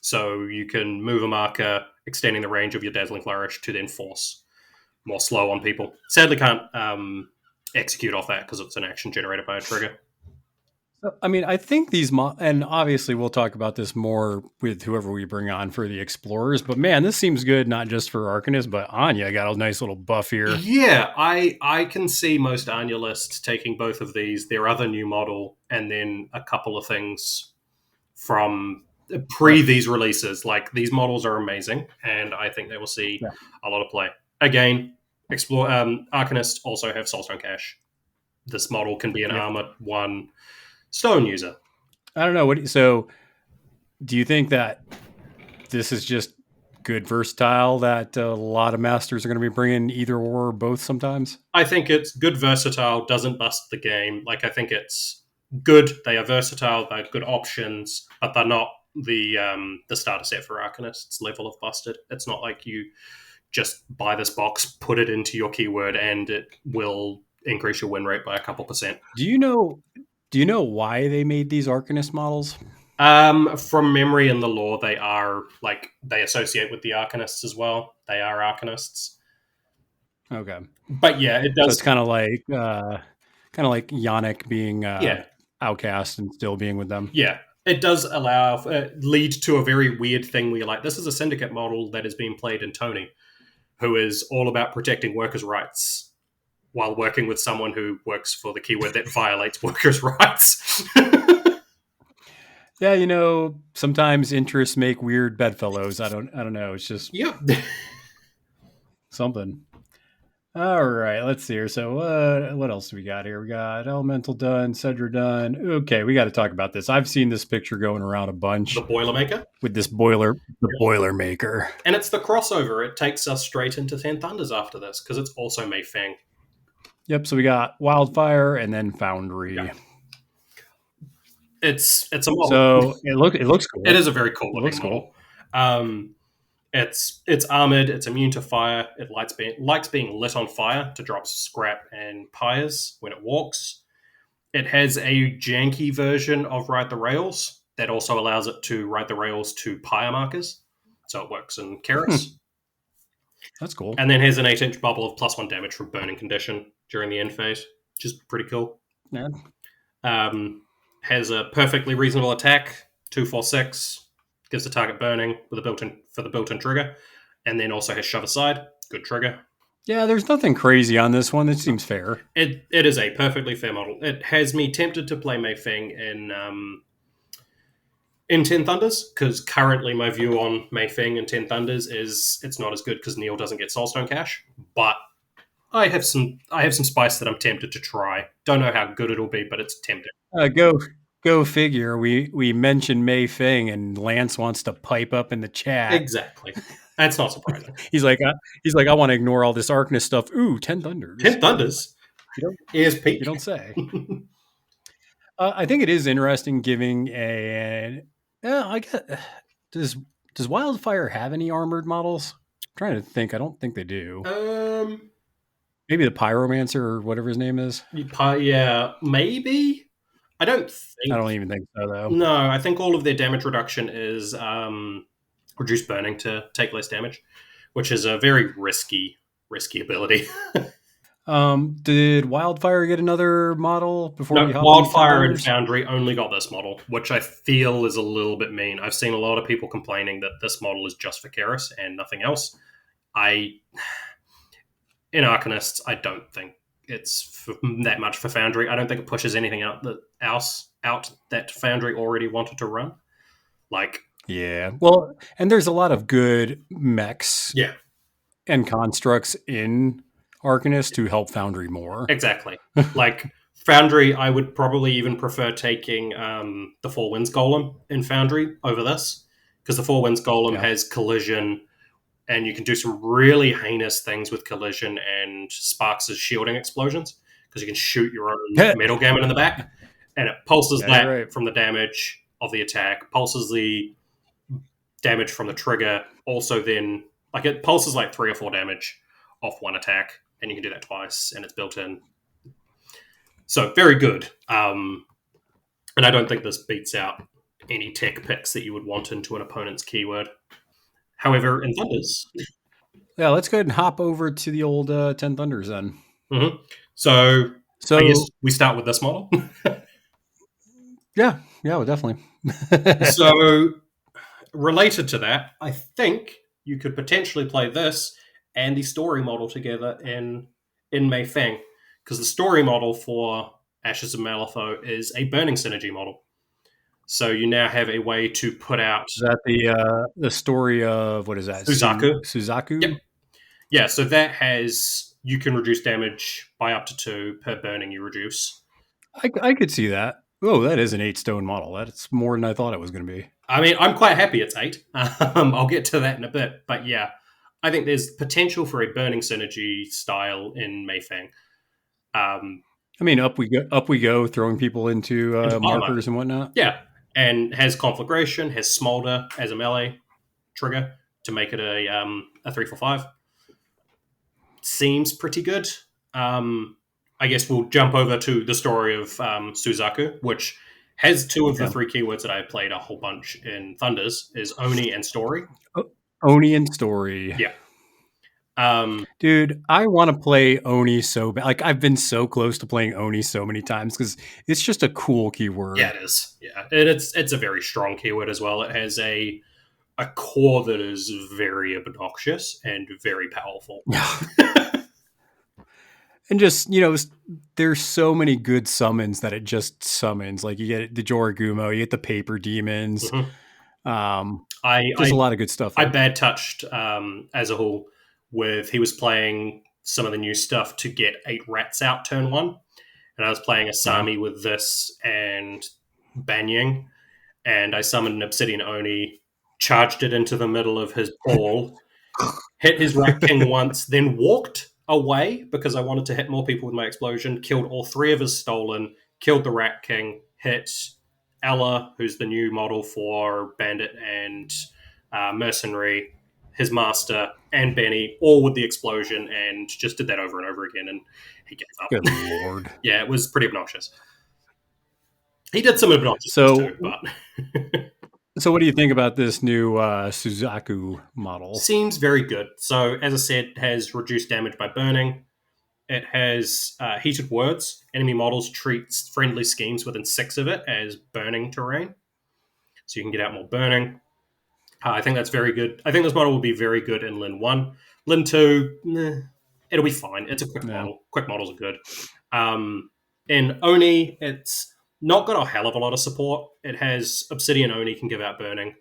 So you can move a marker, extending the range of your Dazzling Flourish to then force more slow on people. Sadly, can't execute off that because it's an action generated by a trigger. I mean, I think these, and obviously we'll talk about this more with whoever we bring on for the Explorers, but man, this seems good, not just for Arcanists, but Anya got a nice little buff here. Yeah, I can see most Anya lists taking both of these, their other new model, and then a couple of things from pre these releases. Like, these models are amazing, and I think they will see a lot of play. Again, Arcanists also have Soulstone Cache. This model can be an Armor 1 Stone user. I don't know. So do you think that this is just good versatile, that a lot of masters are going to be bringing either or both sometimes? I think it's good versatile, doesn't bust the game. Like, I think it's good. They are versatile. They're good options, but they're not the starter set for Arcanists level of busted. It's not like you just buy this box, put it into your keyword, and it will increase your win rate by a couple percent. Do you know why they made these Arcanist models? From memory in the lore, they are they associate with the Arcanists as well. They are Arcanists. Okay, but yeah, it does. So it's kind of like Yannick being outcast and still being with them. Yeah, it does lead to a very weird thing where you're like, this is a syndicate model that is being played in Tony, who is all about protecting workers' rights, while working with someone who works for the keyword that violates workers' rights. Yeah, sometimes interests make weird bedfellows. I don't know. It's just something. All right, let's see here. So what else do we got here? We got Elemental done, Cedra done. Okay, we got to talk about this. I've seen this picture going around a bunch. The Boilermaker? With this Boilermaker. And it's the crossover. It takes us straight into Ten Thunders after this, because it's also Mei Feng. Yep, so we got Wildfire and then Foundry. Yeah. It's a model. So it looks cool. It is a very cool looking model. It's armored, it's immune to fire, it likes being lit on fire to drop scrap and pyres when it walks. It has a janky version of Ride the Rails that also allows it to ride the rails to pyre markers. So it works in Keras. That's cool. And then has an 8-inch bubble of +1 damage from burning condition during the end phase, which is pretty cool. Yeah. Has a perfectly reasonable attack, 2/4/6, gives the target burning with the built-in trigger, and then also has shove aside, good trigger. Yeah, there's nothing crazy on this one. It seems fair. It is a perfectly fair model. It has me tempted to play Mei Feng in Ten Thunders, because currently my view on Mei Feng and Ten Thunders is it's not as good because Neil doesn't get Soulstone Cache, but I have some spice that I'm tempted to try. Don't know how good it'll be, but it's tempting. Go figure. We mentioned Mei Feng and Lance wants to pipe up in the chat. Exactly. That's not surprising. he's like, I want to ignore all this Arcanist stuff. Ooh, 10 Thunders. 10 Thunders. ESP. You don't say. I think it is interesting giving I guess does Wildfire have any armored models? I'm trying to think. I don't think they do. Maybe the Pyromancer or whatever his name is. Yeah, maybe. I don't even think so, though. No, I think all of their damage reduction is reduced burning to take less damage, which is a very risky ability. Did Wildfire get another model before? No, Wildfire and Foundry only got this model, which I feel is a little bit mean. I've seen a lot of people complaining that this model is just for Keras and nothing else. In Arcanists, I don't think it's that much for Foundry. I don't think it pushes anything out that Foundry already wanted to run. Like, yeah, well, and there's a lot of good mechs, yeah, and constructs in Arcanist to help Foundry more. Exactly. Like Foundry, I would probably even prefer taking the Four Winds Golem in Foundry over this, because the Four Winds Golem has collision, and you can do some really heinous things with collision and Sparks' shielding explosions, because you can shoot your own Metal Gammon in the back, and it pulses from the damage of the attack, pulses the damage from the trigger, also then, like, it pulses like 3 or 4 damage off one attack, and you can do that twice, and it's built in. So, very good. And I don't think this beats out any tech picks that you would want into an opponent's keyword. However, in Thunders... Yeah, let's go ahead and hop over to the old 10 Thunders then. Mm-hmm. So I guess we start with this model. yeah, well, definitely. So, related to that, I think you could potentially play this and the story model together in Mei Feng, because the story model for Ashes of Malifaux is a burning synergy model. So you now have a way to put out... Is that the story of, what is that? Suzaku. Suzaku? Yep. Yeah, so that has... You can reduce damage by up to 2 per burning you reduce. I could see that. Oh, that is an 8-stone model. That's more than I thought it was going to be. I mean, I'm quite happy it's 8. I'll get to that in a bit. But yeah, I think there's potential for a burning synergy style in Mei Feng. I mean, up we go, throwing people into markers and whatnot. Yeah, and has Conflagration, has Smolder as a melee trigger to make it a 3/4/5. Seems pretty good. I guess we'll jump over to the story of Suzaku, which has 2 of the 3 keywords that I played a whole bunch in Thunders, is Oni and Story. Oni and Story. Yeah. Dude, I want to play Oni so bad. Like, I've been so close to playing Oni so many times because it's just a cool keyword. Yeah, it is. Yeah, and it's a very strong keyword as well. It has a core that is very obnoxious and very powerful. And just, there's so many good summons that it just summons. Like, you get the Joragumo, you get the Paper Demons. Mm-hmm. There's a lot of good stuff. I bad touched Azahul with, he was playing some of the new stuff to get 8 rats out turn 1. And I was playing Asami with this and Banying. And I summoned an Obsidian Oni, charged it into the middle of his ball, hit his Rat King once, then walked away because I wanted to hit more people with my explosion, killed all 3 of his stolen, killed the Rat King, hit Ella, who's the new model for Bandit and Mercenary, his master, and Benny, all with the explosion, and just did that over and over again, and he gave up. Good lord. Yeah, it was pretty obnoxious. He did some obnoxious too, but... So what do you think about this new Suzaku model? Seems very good. So, as I said, it has reduced damage by burning. It has heated words. Enemy models treat friendly schemes within 6 of it as burning terrain. So you can get out more burning. I think that's very good. I think this model will be very good in Lin 1. Lin 2, it'll be fine. It's a quick model. Quick models are good. In Oni, it's not got a hell of a lot of support. It has Obsidian Oni can give out burning.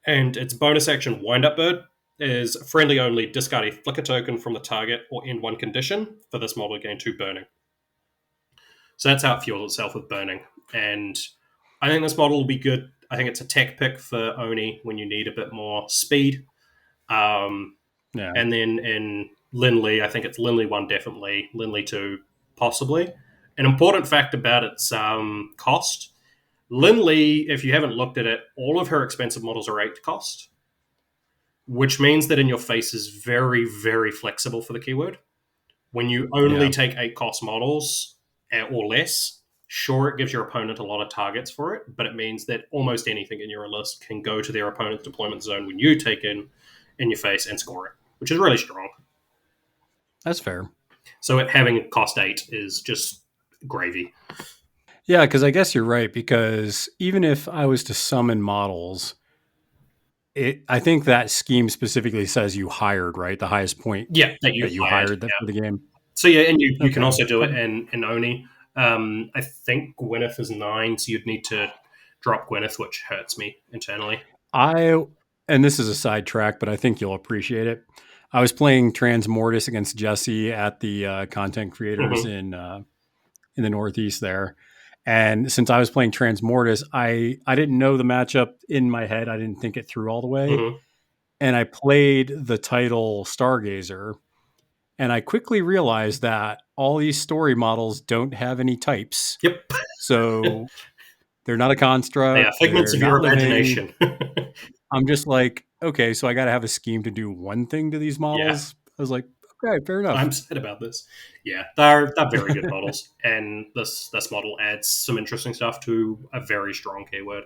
And its bonus action Wind Up Bird is friendly only, discard a flicker token from the target or end 1 condition for this model to gain 2 burning. So that's how it fuels itself with burning. And I think this model will be good. I think it's a tech pick for Oni when you need a bit more speed. And then in Linley, I think it's Linley 1 definitely, Linley 2 possibly. An important fact about its cost, Linley, if you haven't looked at it, all of her expensive models are 8 cost, which means that in your face is very, very flexible for the keyword. When you only take 8 cost models or less, sure, it gives your opponent a lot of targets for it, but it means that almost anything in your list can go to their opponent's deployment zone when you take in your face and score it, which is really strong. That's fair. So it having cost 8 is just gravy. Yeah, because I guess you're right, because even if I was to summon models, I think that scheme specifically says you hired, right? The highest point that you hired for the game. So yeah, and you can Okay. also do it in Oni. I think Gwyneth is 9, so you'd need to drop Gwyneth, which hurts me internally. And this is a sidetrack, but I think you'll appreciate it. I was playing Transmortis against Jesse at the content creators in the Northeast there. And since I was playing Transmortis, I didn't know the matchup in my head. I didn't think it through all the way. And I played the title Stargazer. And I quickly realized that all these story models don't have any types. Yep. So they're not a construct. They are figments of they're your not living. imagination. I'm just like, okay, so I got to have a scheme to do one thing to these models. Yeah. I was like, okay, fair enough. I'm sad about this. Yeah, they're very good models, and this model adds some interesting stuff to a very strong keyword.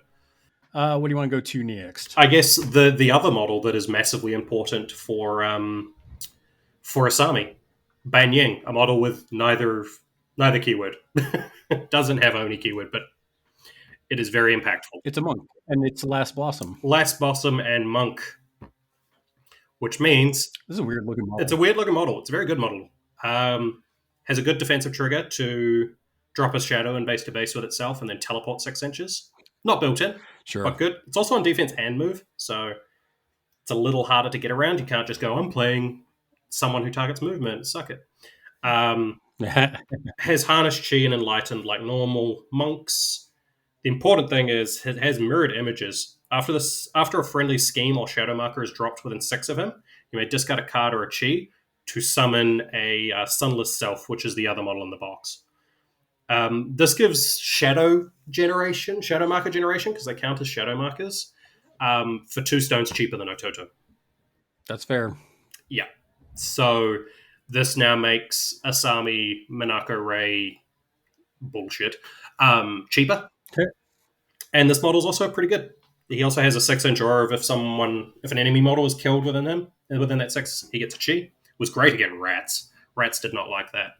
What do you want to go to next? I guess the other model that is massively important for Asami, Ban Ying, a model with neither keyword. Doesn't have only keyword, but it is very impactful. It's a monk, and it's Last Blossom. Last Blossom and Monk, which means... This is a weird looking model. It's a weird looking model. It's a very good model. Has a good defensive trigger to drop a shadow and base to base with itself and then teleport 6 inches. Not built in, sure, but good. It's also on defense and move, so it's a little harder to get around. You can't just go, I'm playing someone who targets movement. Suck it. Has harnessed chi and enlightened like normal monks. The important thing is it has mirrored images. After a friendly scheme or shadow marker is dropped within 6 of him, you may discard a card or a chi to summon a Sunless Self, which is the other model in the box. This gives shadow marker generation, because they count as shadow markers, for 2 stones cheaper than Ototo. That's fair. Yeah. So this now makes Asami Minako Ray bullshit cheaper. Okay. And this model is also pretty good. He also has a 6-inch aura of if an enemy model is killed within him, and within that 6, he gets a chi. It was great against rats. Rats did not like that.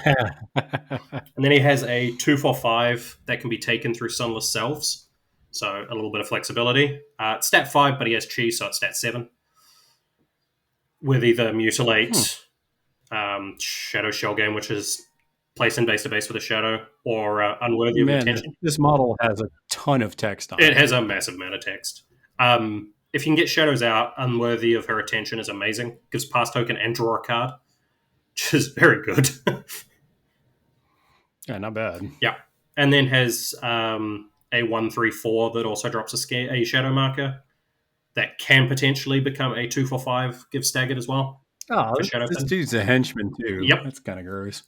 And then he has a 2/4/5 that can be taken through Sunless Selves. So a little bit of flexibility. It's stat 5, but he has chi, so it's stat 7. With either Mutilate, Shadow Shell Game, which is place in base to base with a shadow, or Unworthy of Attention. This model has a ton of text on it. It has a massive amount of text. If you can get shadows out, Unworthy of her attention is amazing. Gives pass token and draw a card, which is very good. Yeah, not bad. Yeah. And then has a 1/3/4 that also drops a shadow marker that can potentially become a 2/4/5, give staggered as well. Oh, this dude's a henchman too. Yep. That's kind of gross.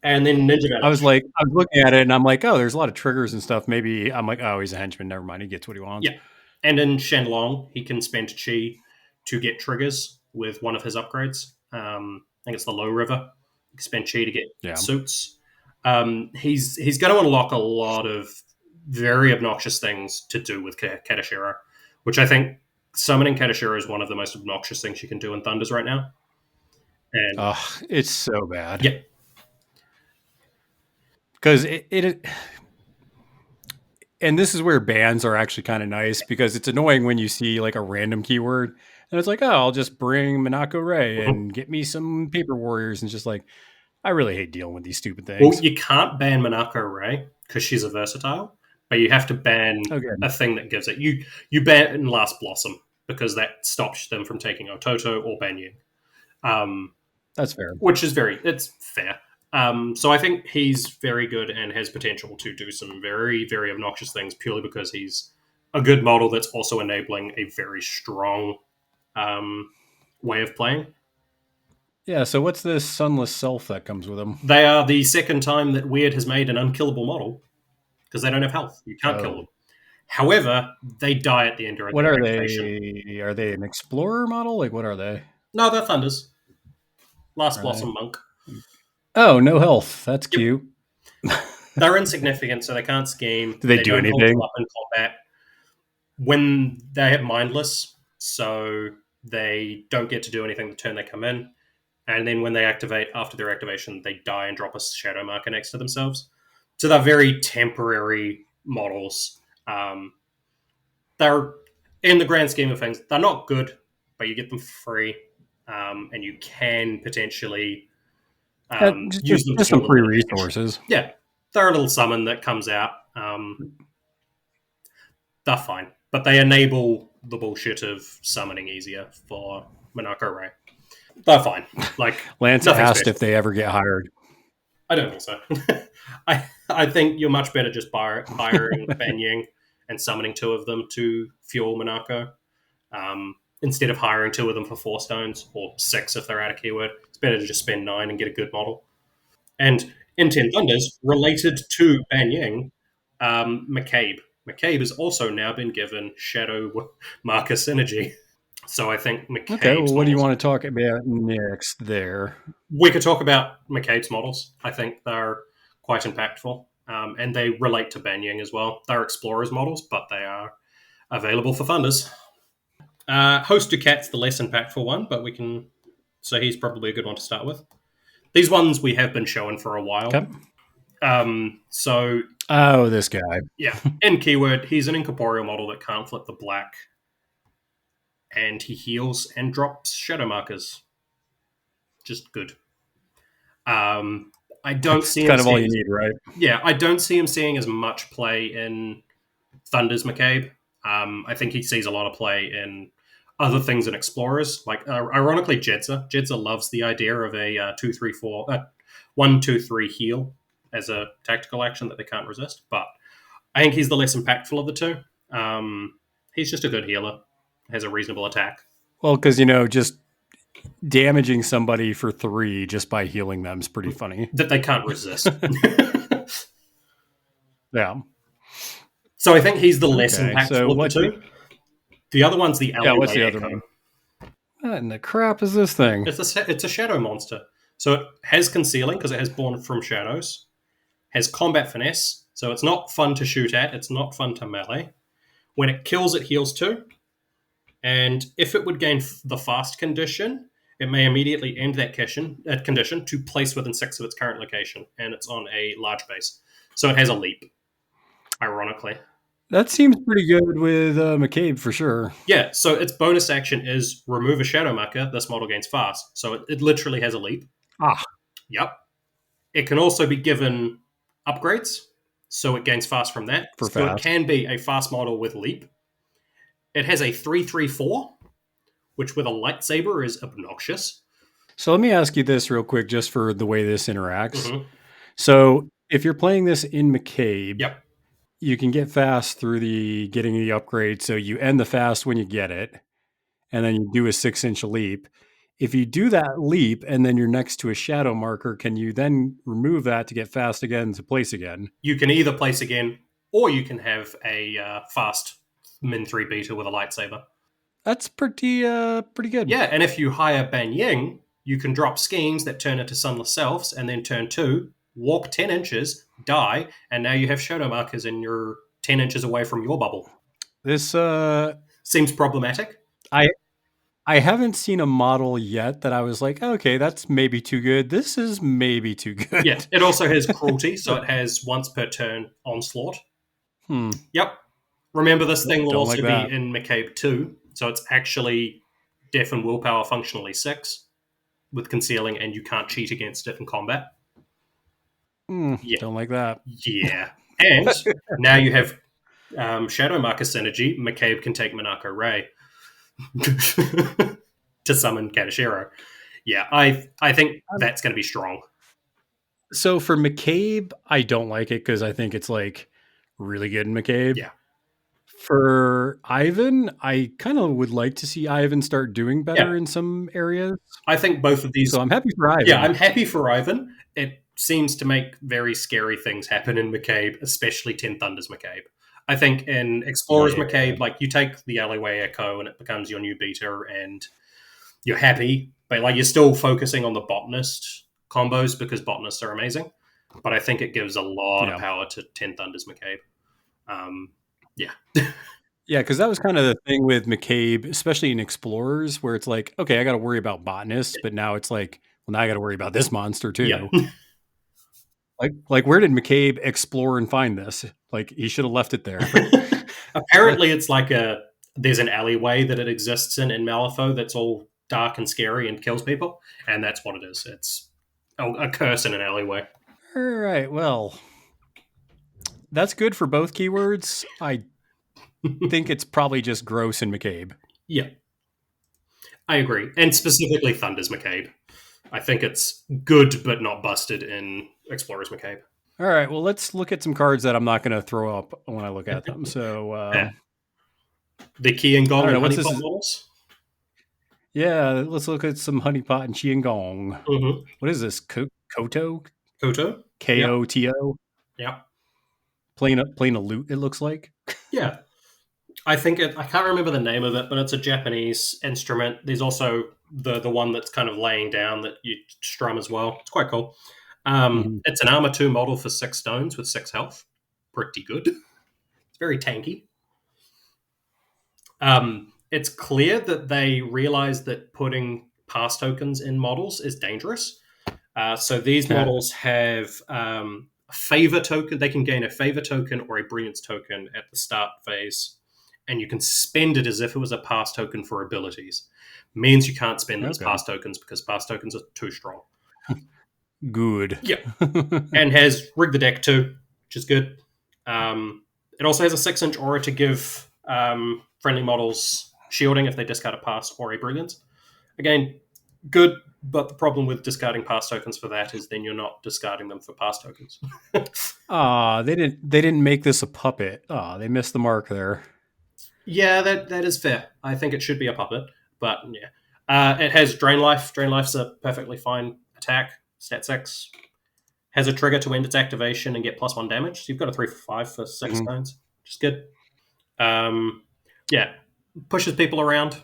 And then Ninja Vanish. I was looking at it and I'm like, oh, there's a lot of triggers and stuff. Maybe I'm like, oh, he's a henchman. Never mind. He gets what he wants. Yeah. And in Shenlong, he can spend chi to get triggers with one of his upgrades. I think it's the Low River. You can spend chi to get suits. He's going to unlock a lot of very obnoxious things to do with Katashira, which I think summoning Katashira is one of the most obnoxious things you can do in Thunders right now. And it's so bad. Yeah. Because and this is where bans are actually kind of nice, because it's annoying when you see like a random keyword and it's like, oh, I'll just bring Minako Ray and get me some Paper Warriors, and just like, I really hate dealing with these stupid things. Well, you can't ban Minako Ray because she's a versatile, but you have to ban a thing that gives it. You ban Last Blossom because that stops them from taking Ototo or Ban Ying. That's fair. Which is it's fair. So I think he's very good and has potential to do some very, very obnoxious things purely because he's a good model that's also enabling a very strong way of playing. Yeah, so what's this Sunless Self that comes with him? They are the second time that Weird has made an unkillable model because they don't have health. You can't kill them. However, they die at the end of What are they? Are they an Explorer model? Like, what are they? No, they're Thunders. Last Blossom Monk. Oh, no health. That's cute. They're insignificant, so they can't scheme. Do they do anything? Up in combat. When they have Mindless, so they don't get to do anything the turn they come in. And then when they activate, after their activation, they die and drop a shadow marker next to themselves. So they're very temporary models. They're, in the grand scheme of things, they're not good, but you get them free. And you can potentially Use them to just some deal free with damage. resources. Yeah, they're a little summon that comes out. They're fine, but they enable the bullshit of summoning easier for Monarcho Ray. They're fine. Like Lance nothing asked special. if they ever get hired. I don't think so. I think you're much better just hiring Banying and summoning 2 of them to fuel Monarcho. Instead of hiring 2 of them for 4 stones, or 6 if they're out of keyword. It's better to just spend 9 and get a good model. And in Ten Thunders, related to Banying, McCabe. McCabe has also now been given Shadow Marker Synergy. So I think McCabe's Okay, well, what do you models- want to talk about next there? We could talk about McCabe's models. I think they're quite impactful, and they relate to Banying as well. They're Explorers models, but they are available for Thunders. Host Ducat's the less impactful one, but we can... So he's probably a good one to start with. These ones we have been showing for a while. Okay. Oh, this guy. Yeah. In keyword, he's an incorporeal model that can't flip the black, and he heals and drops shadow markers. Just good. I don't see him kind of all you need, right? Yeah, I don't see him seeing as much play in Thunder's McCabe. I think he sees a lot of play in other things in Explorers. Like, ironically, Jedza. Jedza loves the idea of a 1-2-3 heal as a tactical action that they can't resist. But I think he's the less impactful of the two. He's just a good healer. Has a reasonable attack. Well, because, just damaging somebody for 3 just by healing them is pretty funny. That they can't resist. Yeah. So I think he's the less impactful so of the two. The other one's the alleyway what's the other echo. one? What in the crap is this thing? It's a shadow monster. So it has concealing because it has Born from Shadows. Has combat finesse, so it's not fun to shoot at. It's not fun to melee. When it kills, it heals 2. And if it would gain the fast condition, it may immediately end that condition to place within 6 of its current location. And it's on a large base. So it has a leap, ironically. That seems pretty good with McCabe for sure. Yeah, so its bonus action is remove a shadow marker. This model gains fast. So it literally has a leap. Yep. It can also be given upgrades, so it gains fast from that. For so fast. It can be a fast model with leap. It has a 3/3/4, which with a lightsaber is obnoxious. So let me ask you this real quick, just for the way this interacts. Mm-hmm. So if you're playing this in McCabe, Yep. you can get fast through getting the upgrade. So you end the fast when you get it, and then you do a 6-inch leap. If you do that leap and then you're next to a shadow marker, can you then remove that to get fast again to place again? You can either place again, or you can have a fast min 3 beta with a lightsaber. That's pretty good. Yeah, and if you hire Banying, you can drop schemes that turn into Sunless Selves, and then turn 2, walk 10 inches, die, and now you have shadow markers and you're 10 inches away from your bubble. This seems problematic. I haven't seen a model yet that I was like, okay, that's maybe too good. This is maybe too good. Yeah, it also has cruelty, so it has once per turn onslaught. Yep. Remember, this thing will also be in McCabe 2, so it's actually Def and Willpower functionally 6 with concealing, and you can't cheat against it in combat. Yeah. Don't like that. Yeah. And now you have Shadow Marker Synergy. McCabe can take Monarcho Ray to summon Katashiro. Yeah, I think that's going to be strong. So for McCabe, I don't like it because I think it's like really good in McCabe. Yeah. For Ivan, I kind of would like to see Ivan start doing better in some areas. I think both of these... So I'm happy for Ivan. Yeah, I'm happy for Ivan. It seems to make very scary things happen in McCabe, especially Ten Thunders McCabe. I think in Explorers McCabe, like you take the Alleyway Echo and it becomes your new beta and you're happy, but like you're still focusing on the botanist combos because botanists are amazing. But I think it gives a lot of power to Ten Thunders McCabe. Yeah. Yeah, because that was kind of the thing with McCabe, especially in Explorers, where it's like, okay, I got to worry about botanists, but now it's like, well, now I got to worry about this monster too. Yeah. Like, where did McCabe explore and find this? Like, he should have left it there. Apparently, it's like there's an alleyway that it exists in Malifaux that's all dark and scary and kills people, and that's what it is. It's Oh, a curse in an alleyway. All right. Well, that's good for both keywords. I think it's probably just gross and McCabe. Yeah, I agree. And specifically Thunder's McCabe. I think it's good but not busted in Explorer's McCabe. All right. Well, let's look at some cards that I'm not going to throw up when I look at them. So, Yeah. The Key and Gong I don't and know, what's Honeypot this- models. yeah, let's look at some Honeypot and Qiangong. Mm-hmm. What is this? Koto? Koto? K-O-T-O? Yeah. Playing a lute, it looks like. Yeah. I think I can't remember the name of it, but it's a Japanese instrument. There's also the one that's kind of laying down that you strum as well. It's quite cool. It's an armor 2 model for 6 stones with 6 health. Pretty good. It's very tanky. It's clear that they realize that putting pass tokens in models is dangerous. So these models have a favor token. They can gain a favor token or a brilliance token at the start phase, and you can spend it as if it was a pass token for abilities. Means you can't spend them as pass tokens because pass tokens are too strong. Good. Yeah. And has Rig the Deck too, which is good. It also has a 6-inch aura to give friendly models shielding if they discard a pass or a brilliance. Again, good, but the problem with discarding pass tokens for that is then you're not discarding them for pass tokens. They didn't make this a puppet. They missed the mark there. Yeah, that is fair. I think it should be a puppet, but yeah. It has Drain Life. Drain Life's a perfectly fine attack. Stat 6. Has a trigger to end its activation and get +1 damage. So you've got a 3 for 5 for 6 stones, which is good. Yeah. Pushes people around.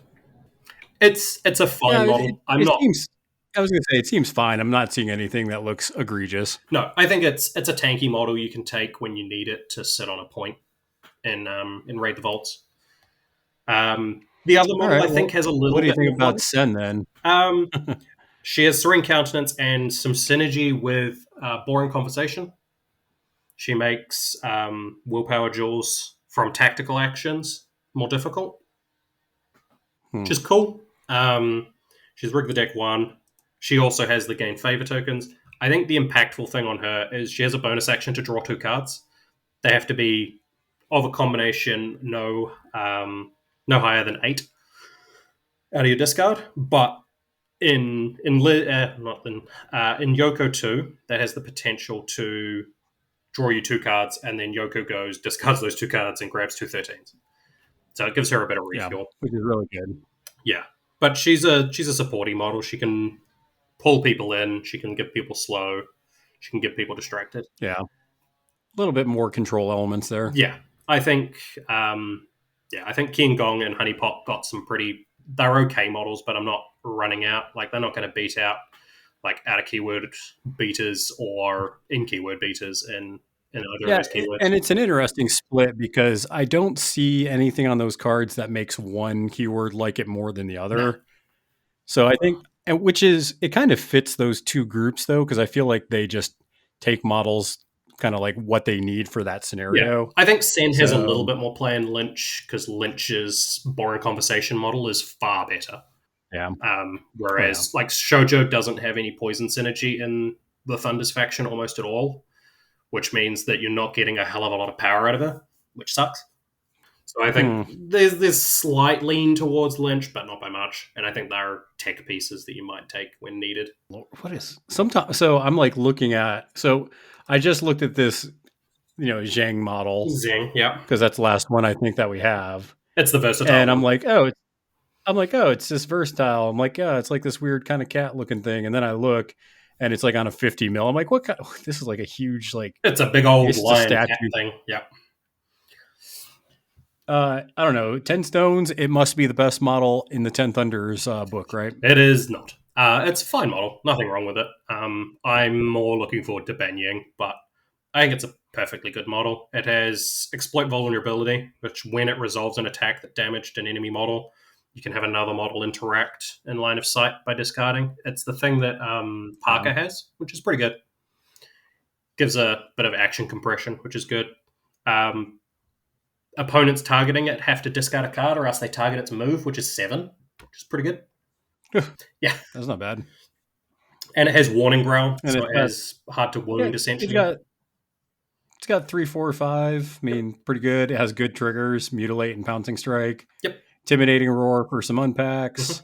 It's a fine model. I was going to say, it seems fine. I'm not seeing anything that looks egregious. No, I think it's a tanky model you can take when you need it to sit on a point in Raid the Vaults. The other model, I think, has a little bit... What do you think about Sen, then? She has Serene Countenance and some synergy with Boring Conversation. She makes willpower jewels from tactical actions more difficult, which is cool. She's Rig the Deck 1. She also has the gain favor tokens. I think the impactful thing on her is she has a bonus action to draw 2 cards. They have to be of a combination no higher than 8 out of your discard. But in Yoko 2, that has the potential to draw you 2 cards, and then Yoko discards those 2 cards and grabs 2 13s. So it gives her a bit of refuel. Which is really good. Yeah. But she's a supporting model. She can pull people in, she can give people slow, she can get people distracted. Yeah. A little bit more control elements there. Yeah. I think King Gong and Honeypot got some they're okay models, but I'm not running out. Like, they're not going to beat out like out of keyword beaters or in keyword beaters in other keywords. And it's an interesting split because I don't see anything on those cards that makes one keyword like it more than the other. No. So I think, it kind of fits those two groups though, because I feel like they just take models kind of like what they need for that scenario. Yeah. I think Sen has a little bit more play in Lynch because Lynch's Boring Conversation model is far better. Yeah. Whereas like Shoujo doesn't have any poison synergy in the Thunders faction almost at all, which means that you're not getting a hell of a lot of power out of her, which sucks. So I think there's this slight lean towards Lynch, but not by much. And I think there are tech pieces that you might take when needed. What is sometimes? So I'm like looking at. So I just looked at this, Zhang model. Zhang, yeah, because that's the last one I think that we have. It's the versatile. And I'm like, it's this versatile. I'm like, it's like this weird kind of cat looking thing. And then I look, and it's like on a 50 mil. I'm like, what? This is like a huge It's a big old lion cat thing. Yeah. I don't know. 10 stones. It must be the best model in the 10 Thunders book, right? It is not. It's a fine model. Nothing wrong with it. I'm more looking forward to Banying, but I think it's a perfectly good model. It has Exploit Vulnerability, which when it resolves an attack that damaged an enemy model, you can have another model interact in line of sight by discarding. It's the thing that Parker has, which is pretty good. Gives a bit of action compression, which is good. Opponents targeting it have to discard a card or else they target its move, which is 7, which is pretty good. Yeah. That's not bad. And it has Warning Growl, And so it's it got, has Hard to yeah, Wound, essentially. it's got 3, 4, 5. I mean, pretty good. It has good triggers: Mutilate and Pouncing Strike. Yep. Intimidating Roar for some unpacks.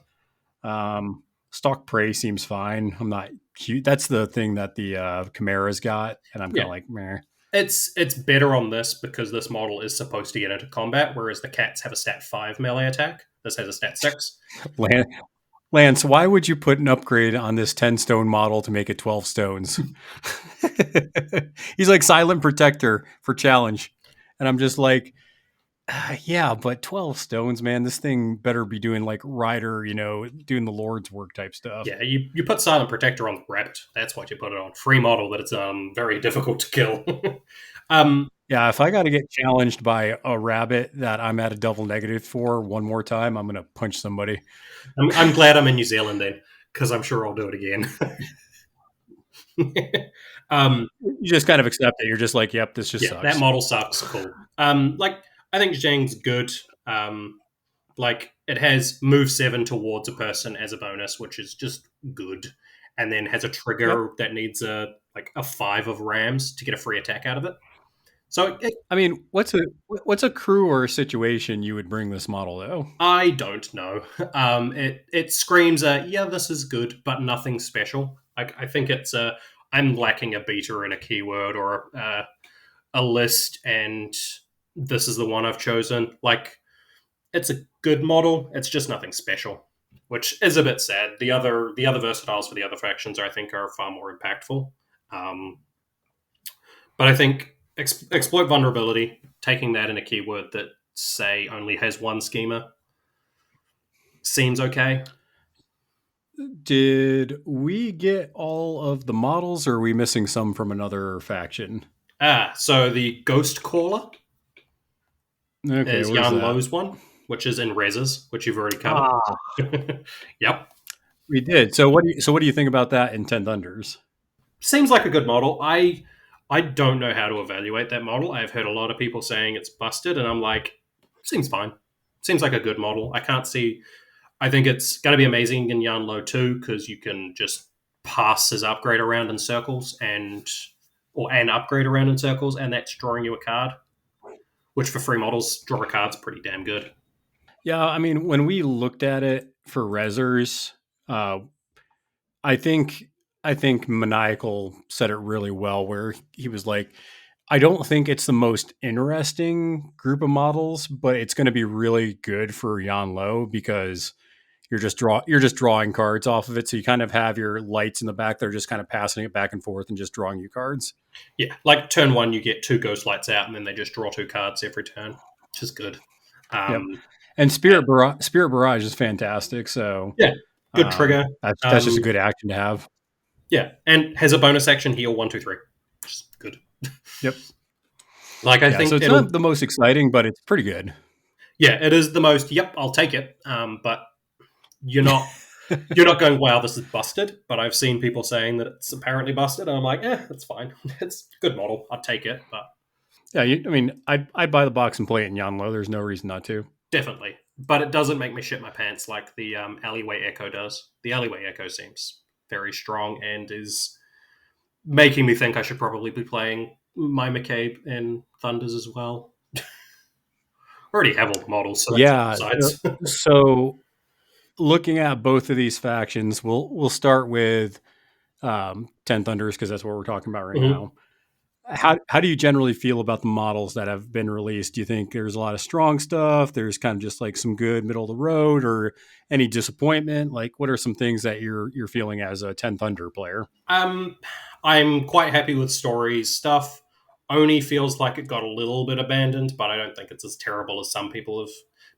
Mhm. Stalk Prey seems fine. I'm not cute. That's the thing that the Chimera's got, and I'm kind of Yeah. like, meh. It's better on this because this model is supposed to get into combat, whereas the cats have a stat 5 melee attack. This has a stat 6. Lance, why would you put an upgrade on this 10 stone model to make it 12 stones? He's like Silent Protector for challenge. And I'm just like, yeah, but 12 stones, man. This thing better be doing like Rider, doing the Lord's work type stuff. Yeah, you put Silent Protector on the rabbit. That's what you put it on. Free model that it's very difficult to kill. Yeah, if I got to get challenged by a rabbit that I'm at a double negative for one more time, I'm going to punch somebody. I'm glad I'm in New Zealand then, because I'm sure I'll do it again. You just kind of accept it. You're just like, yep, this just sucks. That model sucks. Cool. I think Zhang's good. It has move 7 towards a person as a bonus, which is just good, and then has a trigger that needs a 5 of rams to get a free attack out of it. So, I mean, what's a crew or a situation you would bring this model though? I don't know. It screams, this is good, but nothing special. I think I'm lacking a beta and a keyword or a list, and this is the one I've chosen. It's a good model. It's just nothing special, which is a bit sad. The other versatiles for the other factions, I think, are far more impactful. But I think exploit vulnerability, taking that in a keyword that, say, only has one schema, seems okay. Did we get all of the models, or are we missing some from another faction? So the Ghost Caller is Jan that? Lowe's one, which is in Reses, which you've already covered. Yep. We did. So what do you think about that in Ten Thunders? Seems like a good model. I don't know how to evaluate that model. I've heard a lot of people saying it's busted, and I'm like, seems fine. Seems like a good model. I think it's going to be amazing in Jan Low too, because you can just pass his upgrade around in circles and upgrade around in circles, and that's drawing you a card, which for free models, draw a card's pretty damn good. Yeah, I mean, when we looked at it for Resers, I think Maniacal said it really well, where he was like, I don't think it's the most interesting group of models, but it's going to be really good for Jan Lo because you're just drawing cards off of it. So you kind of have your lights in the back. They're just kind of passing it back and forth and just drawing you cards. Yeah, like turn 1, you get 2 ghost lights out, and then they just draw 2 cards every turn, which is good. Yep. And Spirit Barrage is fantastic. So yeah, good trigger. That's just a good action to have. Yeah, and has a bonus action heal 1, 2, 3, which is good. Yep. I think so it's not the most exciting, but it's pretty good. Yeah, it is the most. Yep, I'll take it. But you're not going, wow, this is busted. But I've seen people saying that it's apparently busted, and I'm like, that's fine. It's a good model. I'd take it. But yeah, I'd buy the box and play it in Yanlo. There's no reason not to. Definitely, but it doesn't make me shit my pants like the Alleyway Echo does. The Alleyway Echo seems very strong and is making me think I should probably be playing my McCabe and Thunders as well. Already have all the models, so that's so looking at both of these factions, we'll start with Ten Thunders because that's what we're talking about right now. How do you generally feel about the models that have been released? Do you think there's a lot of strong stuff? There's kind of just like some good middle of the road, or any disappointment? Like, what are some things that you're feeling as a Ten Thunder player? I'm quite happy with stories stuff. Oni feels like it got a little bit abandoned, but I don't think it's as terrible as some people have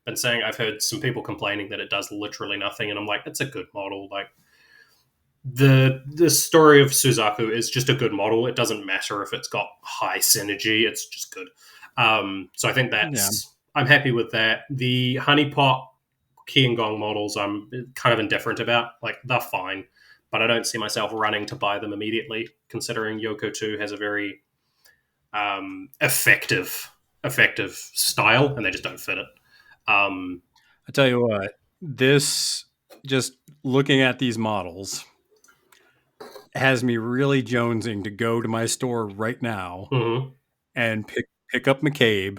been saying. I've heard some people complaining that it does literally nothing, and I'm like, it's a good model. Like, the story of Suzaku is just a good model. It doesn't matter if it's got high synergy. It's just good. So I think I'm happy with that. The Honeypot Qiyangong models I'm kind of indifferent about. Like, they're fine, but I don't see myself running to buy them immediately, considering Yoko 2 has a very effective style, and they just don't fit it. I tell you what, just looking at these models, has me really jonesing to go to my store right now Mhm. and pick up McCabe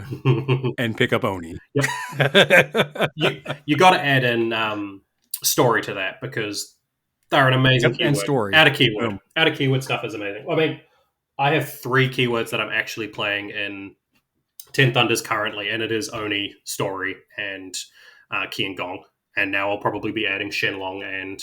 and pick up Oni. Yep. you got to add in story to that because they're an amazing keyword. And story. Add a keyword. Boom. Add a keyword stuff is amazing. I mean, I have 3 keywords that I'm actually playing in Ten Thunders currently, and it is Oni, story, and Qian Gong. And now I'll probably be adding Shenlong and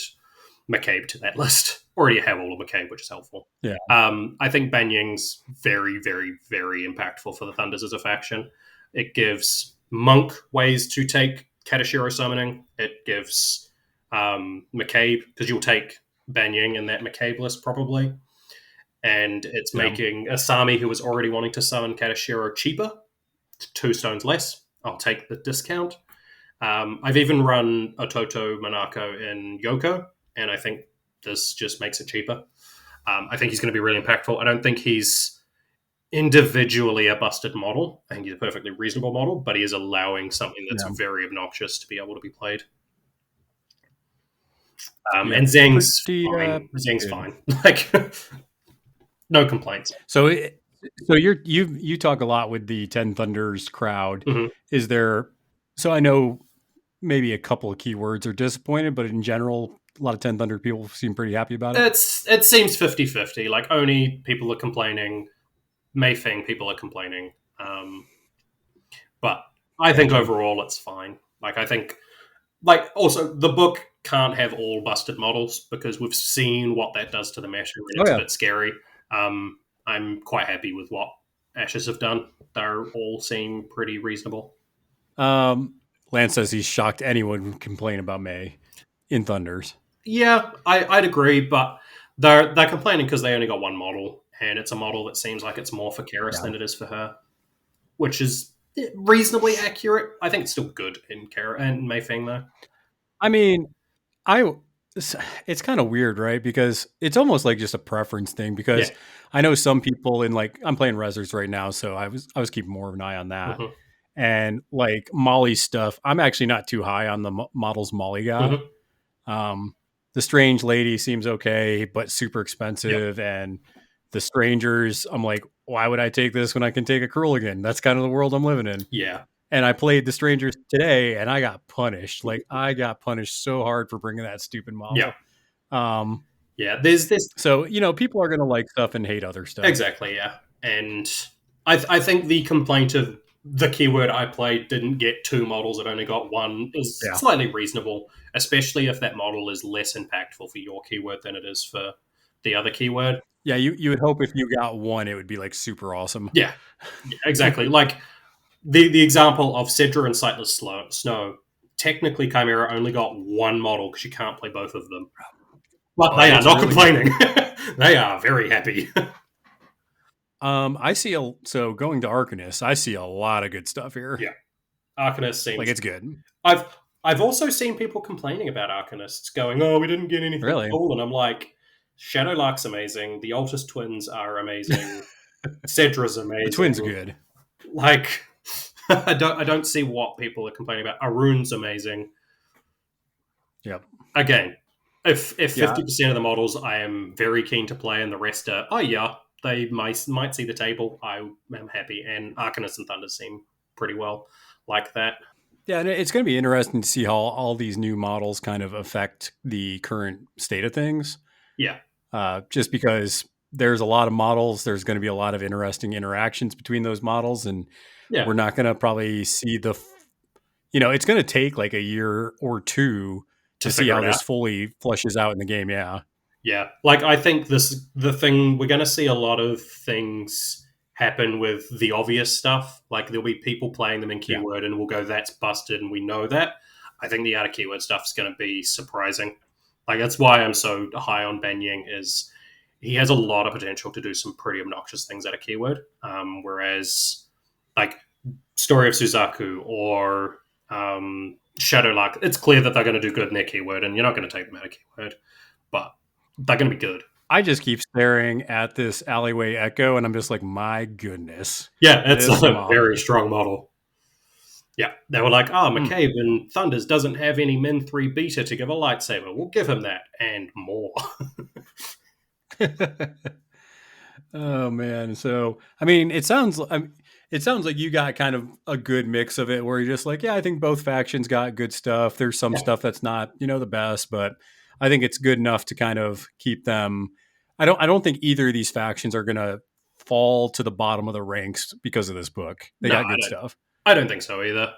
McCabe to that list. Already have all of McCabe, which is helpful. Yeah. I think Banying's very, very, very impactful for the Thunders as a faction. It gives Monk ways to take Katashiro summoning. It gives McCabe, because you'll take Banying in that McCabe list probably. And it's making Asami, who was already wanting to summon Katashiro, cheaper. 2 stones less. I'll take the discount. I've even run Ototo, Monako, and Yoko, and I think this just makes it cheaper. I think he's going to be really impactful. I don't think he's individually a busted model. I think he's a perfectly reasonable model, but he is allowing something that's very obnoxious to be able to be played. And Zhang's fine. Zhang's fine. Like, no complaints. So you talk a lot with the Ten Thunders crowd. Mhm. Is there? So I know maybe a couple of keywords are disappointed, but in general, a lot of Ten Thunder people seem pretty happy about it. It seems 50-50. Like, Oni, people are complaining. Mayfeng, people are complaining. But I think overall it's fine. Like, I think, like, also the book can't have all busted models because we've seen what that does to the meta, and it's a bit scary. I'm quite happy with what Ashes have done. They all seem pretty reasonable. Lance says he's shocked anyone would complain about May in Thunders. Yeah, I'd agree, but they're complaining because they only got 1 model, and it's a model that seems like it's more for Karis than it is for her, which is reasonably accurate. I think it's still good in Karis and Mayfeng, though. I mean, it's kind of weird, right? Because it's almost like just a preference thing. Because I know some people in, like, I'm playing Rezzers right now, so I was keeping more of an eye on that. Mm-hmm. And like Molly's stuff, I'm actually not too high on the models Molly got. Mm-hmm. The Strange Lady seems okay, but super expensive. And the Strangers, I'm like, why would I take this when I can take a Kurligan? That's kind of the world I'm living in. Yeah. And I played the Strangers today, and I got punished. Like, I got punished so hard for bringing that stupid model. Yeah. There's this. So, you know, people are going to like stuff and hate other stuff. Exactly. Yeah. And I think the complaint of the keyword I played didn't get 2 models, it only got 1 is slightly reasonable, especially if that model is less impactful for your keyword than it is for the other keyword. Yeah, you would hope if you got 1, it would be like super awesome. Yeah, exactly. Like the example of Cedra and Sightless Snow, technically Chimera only got 1 model because you can't play both of them. But they are not complaining. They are very happy. I see so going to Arcanists, I see a lot of good stuff here. Yeah, Arcanists seems like it's good. I've also seen people complaining about Arcanists, going, "Oh, we didn't get anything cool," and I'm like, Shadowlark's amazing. The Altus Twins are amazing. Cedra's amazing. The Twins are good. Like, I don't see what people are complaining about. Arun's amazing. Yep. Again, if 50% of the models I am very keen to play, and the rest are, they might see the table, I am happy. And Arcanists and Thunders seem pretty well like that. Yeah, and it's going to be interesting to see how all these new models kind of affect the current state of things. Yeah. Just because there's a lot of models, there's going to be a lot of interesting interactions between those models, and we're not going to probably see it's going to take like a year or 2 to see how this fully flushes out in the game. Yeah. Yeah. Like, I think we're going to see a lot of things happen with the obvious stuff. Like, there'll be people playing them in keyword and we'll go, that's busted, and we know that. I think the out of keyword stuff is going to be surprising. Like, that's why I'm so high on Banying, is he has a lot of potential to do some pretty obnoxious things out of keyword. Whereas, like, Story of Suzaku or Shadowlark, it's clear that they're going to do good in their keyword, and you're not going to take them out of keyword, but they're going to be good. I just keep staring at this Alleyway Echo, and I'm just like, my goodness. Yeah, it's a very strong model. Yeah, they were like, McCabe in Thunders doesn't have any Min 3 beta to give a lightsaber. We'll give him that and more. Oh man. So I mean, it sounds like you got kind of a good mix of it, where you're just like, yeah, I think both factions got good stuff. There's some Yeah. stuff that's not, the best, but I think it's good enough to kind of keep them. I don't think either of these factions are gonna fall to the bottom of the ranks because of this book. They No, got good stuff. I don't think so either.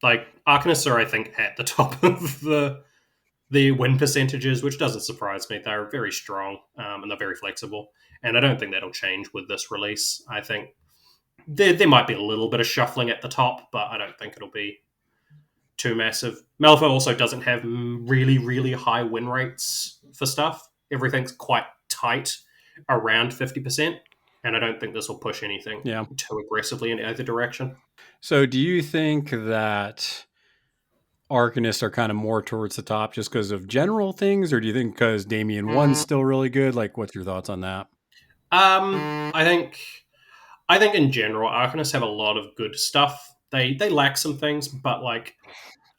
Like Arcanists are, I think, at the top of the win percentages, which doesn't surprise me. They're very strong and they're very flexible, and I don't think that'll change with this release. I think there might be a little bit of shuffling at the top, but I don't think it'll be too massive. Malifaux also doesn't have really, really high win rates for stuff. Everything's quite tight, around 50%, and I don't think this will push anything too aggressively in either direction. So do you think that Arcanists are kind of more towards the top just because of general things, or do you think because Damien 1's still really good? Like, what's your thoughts on that? I think in general, Arcanists have a lot of good stuff. They lack some things, but like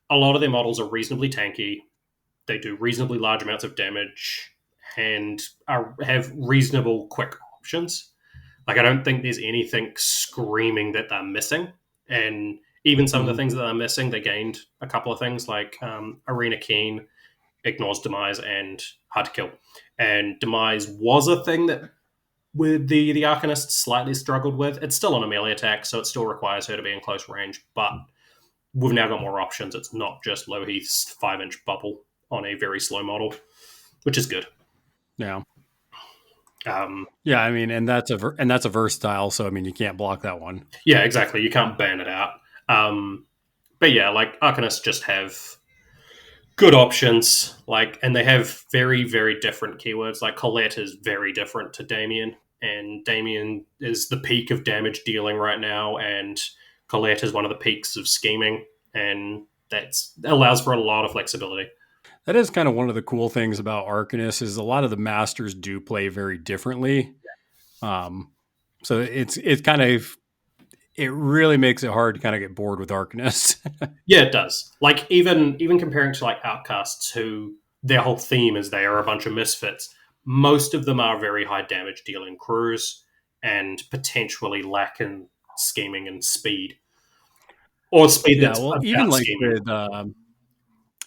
a lot of their models are reasonably tanky. They do reasonably large amounts of damage and have reasonable quick options. Like, I don't think there's anything screaming that they're missing. And even some of the things that they're missing, they gained a couple of things like Arena Keen, ignores Demise, and Hard to Kill. And Demise was a thing that with the Arcanist slightly struggled with. It's still on a melee attack, so it still requires her to be in close range, but we've now got more options. It's not just Loheath's 5-inch bubble on a very slow model, which is good. Yeah. Yeah, I mean, and that's a versatile, so I mean, you can't block that one. Yeah, exactly. You can't ban it out. But yeah, like Arcanists just have good options, like, and they have very, very different keywords. Like Colette is very different to Damien, and Damien is the peak of damage dealing right now, and Colette is one of the peaks of scheming, and that allows for a lot of flexibility. That is kind of one of the cool things about Arcanists is a lot of the masters do play very differently. So it's kind of, it really makes it hard to kind of get bored with Arcanists. Yeah, it does. Like even comparing to like Outcasts, who their whole theme is they are a bunch of misfits. Most of them are very high damage dealing crews and potentially lack in scheming and speed, or speed. Yeah, That's well,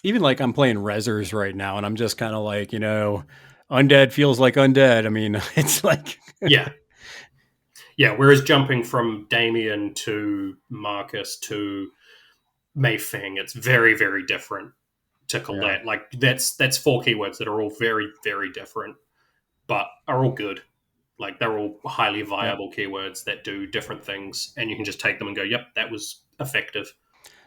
even like I'm playing Rezzers right now, and I'm just kind of like, undead feels like undead. I mean, it's like yeah. Whereas jumping from Damien to Marcus to Mei Feng, it's very, very different to Colette. Yeah. Like that's 4 keywords that are all very, very different, but are all good. Like they're all highly viable keywords that do different things, and you can just take them and go, "Yep, that was effective."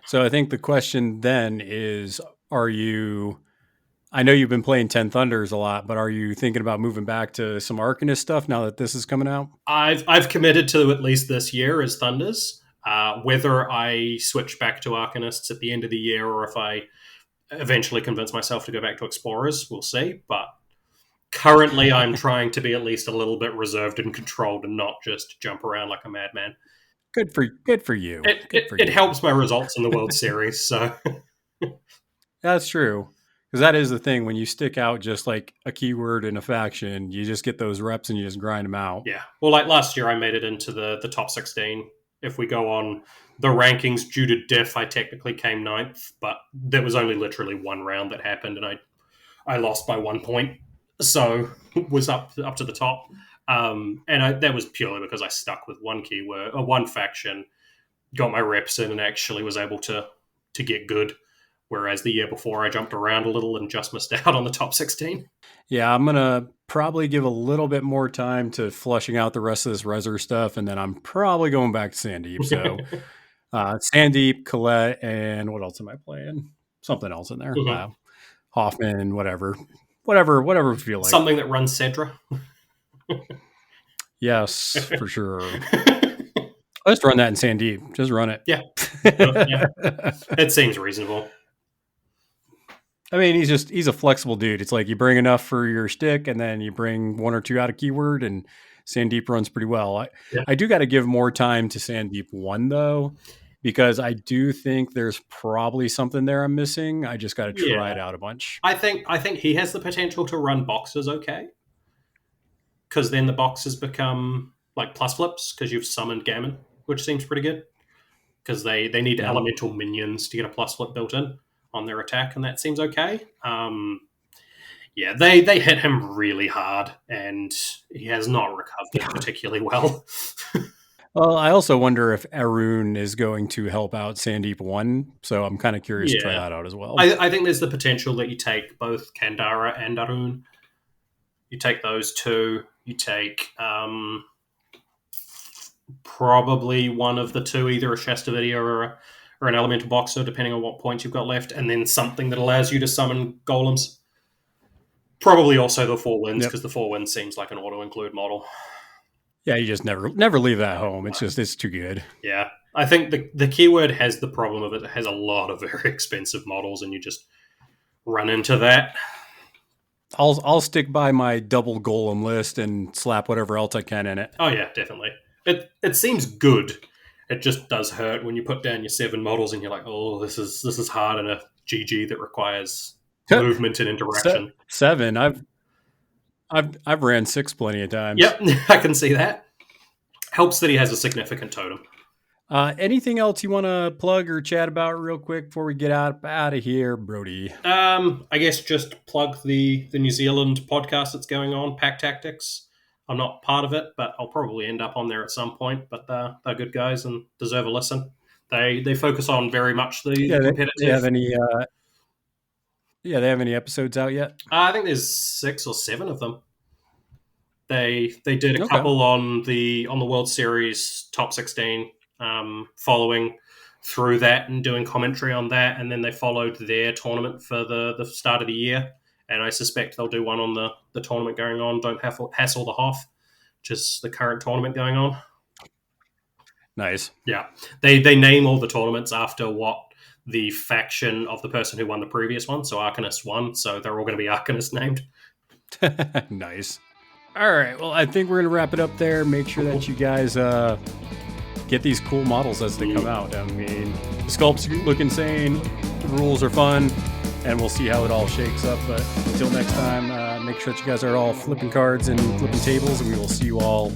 So I think the question then is, I know you've been playing 10 Thunders a lot, but are you thinking about moving back to some Arcanist stuff now that this is coming out? I've committed to at least this year as Thunders. Whether I switch back to Arcanists at the end of the year or if I eventually convince myself to go back to Explorers, we'll see. But currently I'm trying to be at least a little bit reserved and controlled and not just jump around like a madman. Good for you. It helps my results in the World Series, so that's true. Because that is the thing. When you stick out just like a keyword in a faction, you just get those reps and you just grind them out. Yeah. Well, like last year, I made it into the top 16. If we go on the rankings due to diff, I technically came 9th, but there was only literally one round that happened, and I lost by 1 point. So was up to the top. And that was purely because I stuck with one keyword or one faction, got my reps in, and actually was able to get good. Whereas the year before, I jumped around a little and just missed out on the top 16. Yeah, I'm going to probably give a little bit more time to flushing out the rest of this Rezzer stuff, and then I'm probably going back to Sandeep. So Sandeep, Colette, and what else am I playing? Something else in there. Mm-hmm. Hoffman, whatever we feel like. Something that runs Cedra. Yes, for sure. Let's run that in Sandeep. Just run it. Yeah. It seems reasonable. I mean, he's a flexible dude. It's like you bring enough for your stick, and then you bring 1 or 2 out of keyword, and Sandeep runs pretty well. I do got to give more time to Sandeep 1, though, because I do think there's probably something there I'm missing. I just got to try it out a bunch. I think he has the potential to run boxes okay. because then the boxes become like plus flips because you've summoned Gammon, which seems pretty good. Because they need elemental minions to get a plus flip built in on their attack, and that seems okay. Yeah, they hit him really hard, and he has not recovered particularly well. Well, I also wonder if Arun is going to help out Sandeep 1, so I'm kind of curious to try that out as well. I think there's the potential that you take both Kandara and Arun. You take those two. You take probably one of the two, either a Shastavidya or an Elemental Boxer, depending on what points you've got left, and then something that allows you to summon golems. Probably also the Four Winds, because the Four Winds seems like an auto-include model. Yeah, you just never leave that home. It's too good. Yeah. I think the keyword has the problem of it has a lot of very expensive models, and you just run into that. I'll stick by my double golem list and slap whatever else I can in it. Oh yeah, definitely. It seems good. It just does hurt when you put down your 7 models and you're like, oh, this is hard in a GG that requires movement and interaction. 7. I've ran 6 plenty of times. Yep, I can see that. Helps that he has a significant totem. Anything else you want to plug or chat about real quick before we get out of here, Brodie? I guess just plug the New Zealand podcast that's going on, Pack Tactics. I'm not part of it, but I'll probably end up on there at some point. But they're good guys and deserve a listen. They focus on very much the competitive. They have any? They have any episodes out yet? I think there's 6 or 7 of them. They did a couple on the World Series top 16, following through that and doing commentary on that, and then they followed their tournament for the start of the year. And I suspect they'll do one on the tournament going on. Don't hassle the Hoff, which is the current tournament going on. Nice. Yeah, they name all the tournaments after what the faction of the person who won the previous one. So Arcanists won, so they're all going to be Arcanists named. Nice. All right. Well, I think we're going to wrap it up there. Make sure that you guys get these cool models as they come out. I mean, the sculpts look insane. The rules are fun. And we'll see how it all shakes up. But until next time, make sure that you guys are all flipping cards and flipping tables. And we will see you all